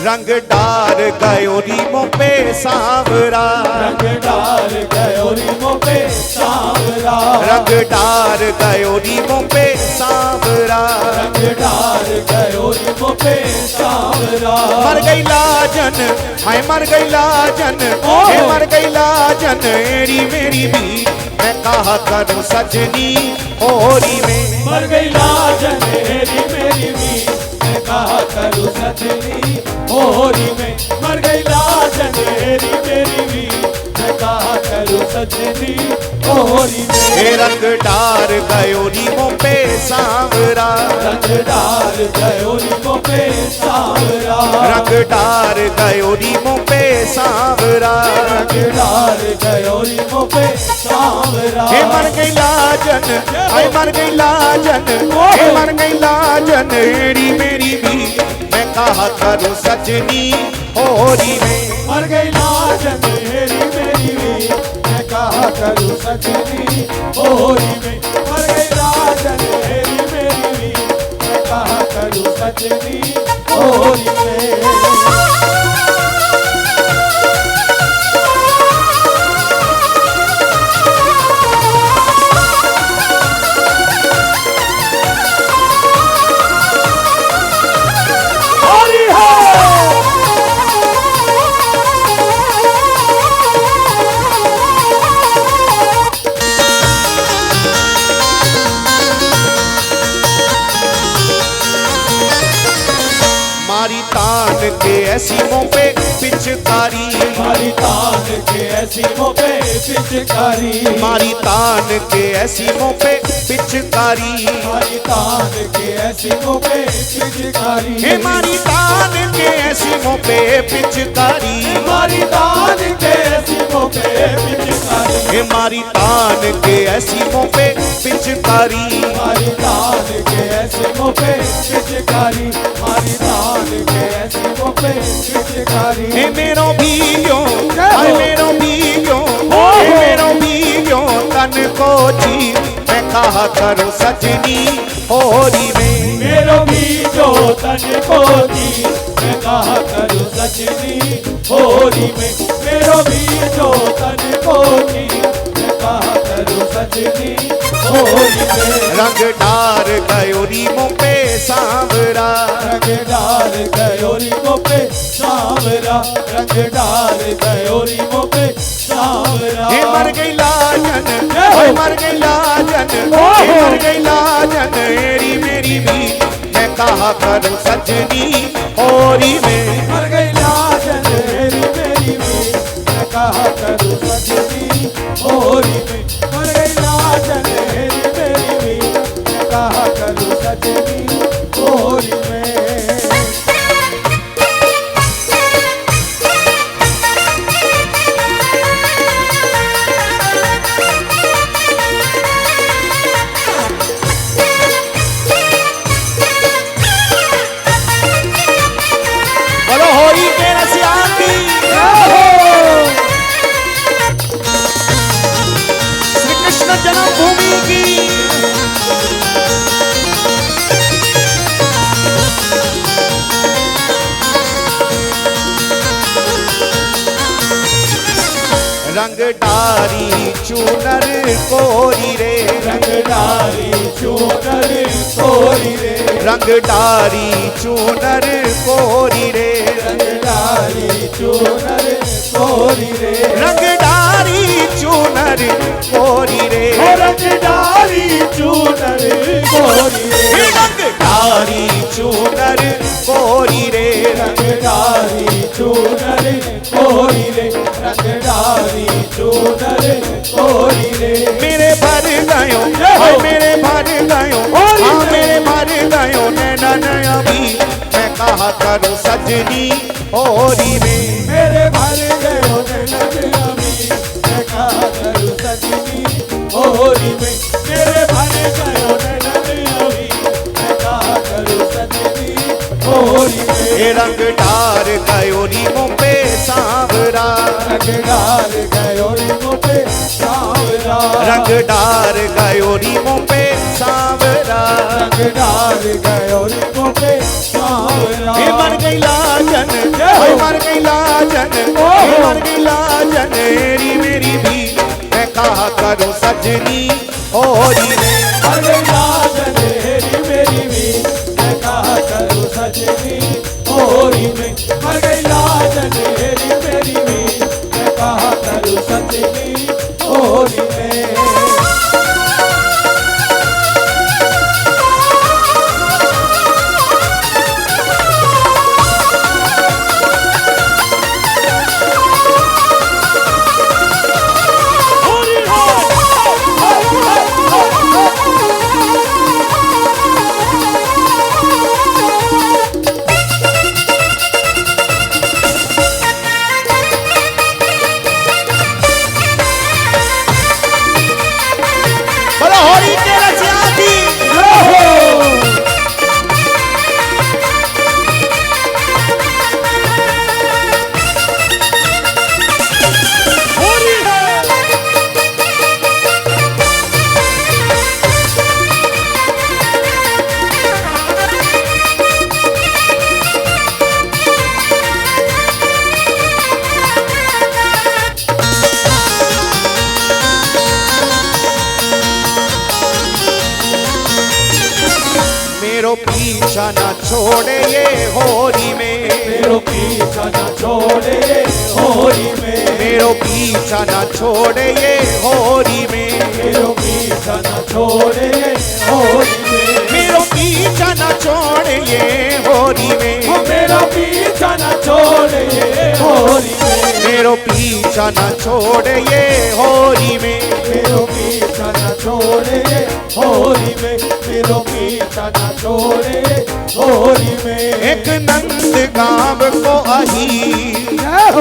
रंग डार गयो रीमो पे सांवरा रंग डार गयो रीमो पे सांवरा रंग डार गयो रीमो पे सांवरा रंग डार गयो रीमो पे सांवरा मर गई लाजन हाय मर गई लाजन हे मर गई लाजन मेरी भी मैं कहा करूं सजनी होरी में मर गई लाजन मेरी भी मैं कहा करूं सजनी होरी में मर गई लाजन मेरी भी मैं कहा करूं सजनी होरी में। हे रंग डार गयो रीमो पे सांवरा, रंग डाल गयो रीमों पे सांवरा, रंग डाल गयो रीमों पे सांवरा, रंग डाल गयो रीमों पे सांवरा। हे मर गई लाजन, हाय मर गई लाजन, हे मर गई लाजन एड़ी मेरी भी, मैं कहा करूं सजनी होरी में। मर गई लाजन मेरी मेरी भी, मैं कहा करूं सजनी होरी में। मर गई लाजन मेरी मेरी भी, मैं कहा करूं सजनी होरी में। मारी तान के ऐसी मुंह पे पिचकारी, मारी तान के ऐसी मुंह पे पिचकारी, मारी तान के ऐसी मुंह पे पिचकारी, मारी तान के ऐसी मुंह पे पिचकारी, हे मारी तान के ऐसी मुंह पे पिचकारी, मारी तान के ऐसी मुंह पे पिचकारी, हे मारी तान के ऐसी मुंह पे पिचकारी, मारी तान के ऐसी मुंह पे पिचकारी, मारी तान के ऐसी मुंह पे पिचकारी। हे मेरो भीगो, हाय मेरो भीगो, हे मेरो भीगो तन को जी, मैं कहा करूं सजनी होरी में। मेरो भी जो तन को दी, मैं कहा करूं सजनी होरी में। मेरो भी जो तन को दी, मैं कहा करूं सजनी होरी में। रंग डार गयो रीमों पे सांवरा, रंग डाल गयो रीमों पे सांवरा, रंग डाल गयो रीमों पे सांवरा। हे मर गई लाजन, हे मर गई लाजन, हे मर गई लाजन एड़ी मेरी भी, मैं कहा करूं सजनी होरी में। मर गई लाजन मेरी मेरी भी, मैं कहा करूं सजनी होरी में। मर गई लाजन मेरी मेरी भी, मैं कहा करूं सजनी होरी में। बोलो होरी के रसियान की, श्री कृष्ण जन्मभूमि की। रंग डारी चूनर कोरी रे, रंग डाली चूनर कोरी रे, रंग डारी चूनर कोरी रे, रंग डाली चूनर कोरी रे, रंग डारी चूनर कोरी रे, रंग डाली चूनर कोरी रे, रंग डारी चूनर कोरी रे, रंग डाली चूनर कोरी रे, रंग डाली चूनर कोरी रे। मेरे भर गयो, हाय मेरे भर गयो, हाँ मेरे भर गयो नैना नया भी, मैं कहा करूं सजनी होरी में। मेरे भर गयो नैना भी, मैं कहा करूं सजनी होरी में। मेरे भर गयो नैना भी, मैं कहा करूं सजनी होरी में। ये रंग डार गयो रीमों पे सांवरा, रंग डाल गयो रीमों पे सांवरा, रंग डार गयो रीमों पे सांवरा, रंग डाल गयो रीमों पे सांवरा। हे मर गई लाजन, हे मर गई लाजन, हे मर गई लाजन एड़ी मेरी भी, मैं कहा करूं सजनी होरी में। मर गई लाजन मेरी भी, मैं कहा करूं सजनी होरी में। मर गई लाजन मेरी भी, मैं कहा करूं सजनी होरी में। मेरो पीछा ना छोड़े ये होरी में, मेरो पीछा न छोड़े होरी में, मेरो पीछा ना छोड़े ये होरी में, मेरो पीछा न छोड़े होरी में, मेरो पीछा ना छोड़े ये होरी में, ओ मेरा पीछा न छोड़े होरी में, मेरो पीछा ना छोड़े ये होरी में, मेरो पीछा न छोड़े होरी में, मेरो पीछा न छोड़े होरी में। एक नंद गांव को अही,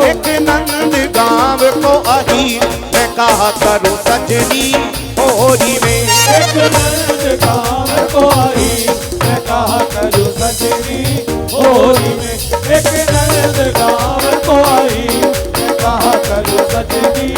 एक नंद गांव को अही, मैं कहा करूं सजनी होरी में, एक नंद गाँव को आई मैं कहा करूं सजनी होरी में, एक नंद गाँव को आई मैं कहा करूं सजनी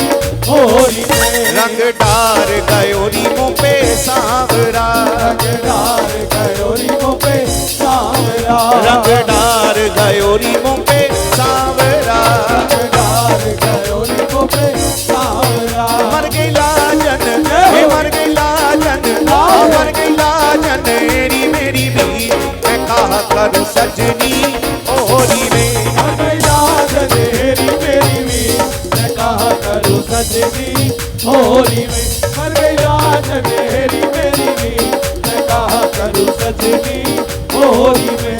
होरी में। रंग डार गयोरी मुँह पे सांवरा, रंगदार गयोरी मुँह पे सांवरा, रंग डार गयोरी मुँह पे सांवरा, रंगदार गयोरी मुँह पे सांवरा। मर गई लाजन, हे मर गई लाजन, मर गई लाजन मेरी मेरी भी, मैं कहा करूं सजनी होरी में, मर गई लाजन मेरी मेरी भी, मैं कहा करूं सजनी होरी में, मर गई लाजन मेरी मेरी भी, मैं कहा करूं सजनी होरी में।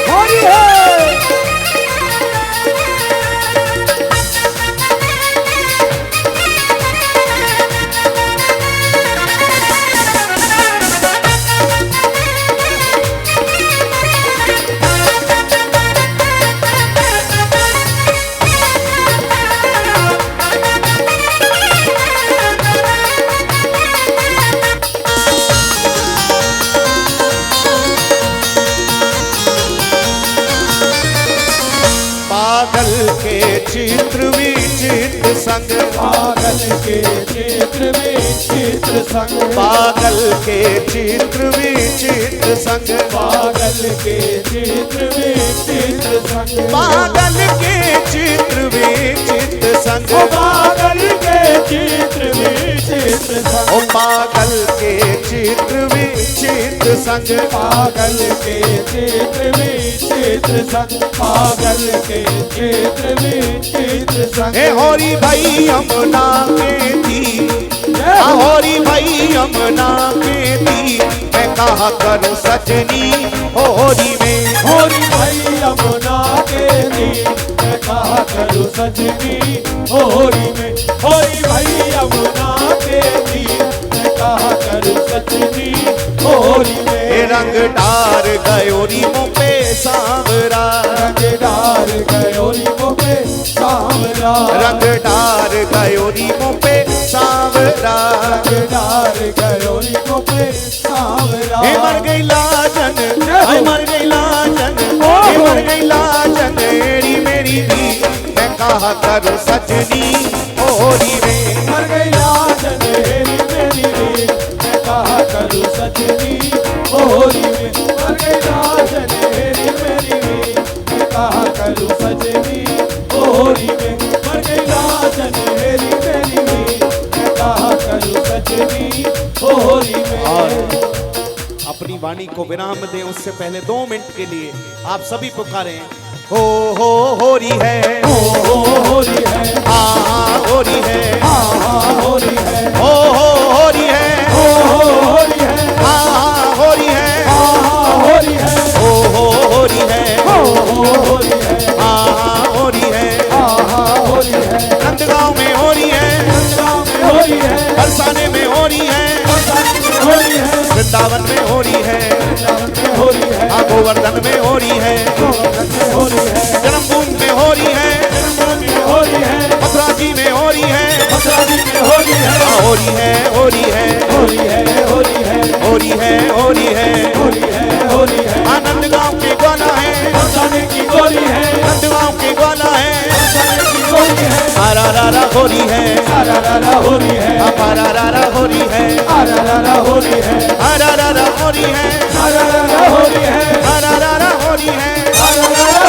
होरी है। पागल के चित्र विचित्र संग, पागल के चित्र में चित्र संग, पागल के चित्र विचित्र संग, पागल के चित्र में चित्र संग, पागल के चित्र विचित्र संग, ओ पागल के चित्र में चित्र संग, ओ पागल के चित्र विचित्र संग, पागल के चित्र में चित्र संग, पागल के चित्र में चित्र संग। हे होरी भाई यमुना में थी, होरी भाई यमुना में थी, मैं कहा करूं सजनी होरी में, होरी भाई यमुना के दी मैं कहा करूं सजनी होरी में, होरी भाई यमुना के दी मैं कहा करूं सजनी होरी में। रंग डार गयोरी मुँह पे सांवरा, रंगदार गयोरी मुँह पे सांवरा, रंग डार गयोरी मुँह पे सांवरा, रंगदार गयोरी मुँह पे सांवरा। हे मर गई लाजन, हे मर गई लाजन, हे मर गई लाजन मेरी मेरी भी, मैं कहा करूं सजनी होरी में, मर गई लाजन मेरी मेरी भी, मैं कहा करूं सजनी होरी में, मर गई लाजन मेरी मेरी भी, मैं कहा करूं सजनी होरी में, मर गई लाजन मेरी मेरी भी, मैं कहा करूं सजनी होरी में। और अपनी वाणी को विराम दें उससे पहले 2 मिनट के लिए आप सभी पुकारें, हो होरी है, होरी है, हाँ होरी है, होरी है, होरी है, होरी है, हाँ होरी है, होरी है, होरी है, होरी है, हाँ होरी है, होरी है, नंदगांव में होरी है, नंदगांव में होरी है, बरसाने में होरी है, होरी है, वृंदावन में होरी है, वृंदावन में होरी है, हाँ गोवर्धन में होरी है, गोवर्धन में होरी है, जन्मभूमि में होरी है, जन्मभूमि में होरी है, मथुरा जी में होरी है, मथुरा जी में होरी है, हाँ होरी है, होरी है, होरी है, होरी है, होरी है, होरी है, होरी है, होरी है, नंदगांव के ग्वाला है, बरसाने की गोली है, नंदगांव के ग्वाला है, बरसाने की गोली है, आरा रारा होरी है, आरा रारा होरी है, आरा रारा होरी है, आरा रारा होरी है, आरा रारा होरी है, आरा रारा होरी है, आरा रारा होरी है, आरा रारा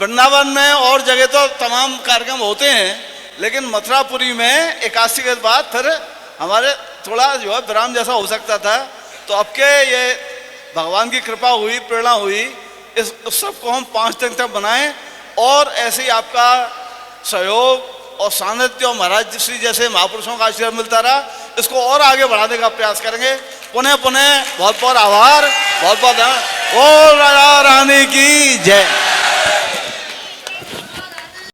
वृंदावन में और जगह तो तमाम कार्यक्रम होते हैं, लेकिन मथुरापुरी में एकादशी के बाद फिर हमारे थोड़ा जो है विराम जैसा हो सकता था। तो अब के ये भगवान की कृपा हुई, प्रेरणा हुई, इस उत्सव को हम 5 दिन तक बनाएं और ऐसे ही आपका सहयोग और सानिध्य और महाराज श्री जैसे महापुरुषों का आशीर्वाद मिलता रहा, इसको और आगे बढ़ाने का प्रयास करेंगे। पुनः पुनः बहुत बहुत आभार, बहुत बहुत ओ राजा रानी की जय।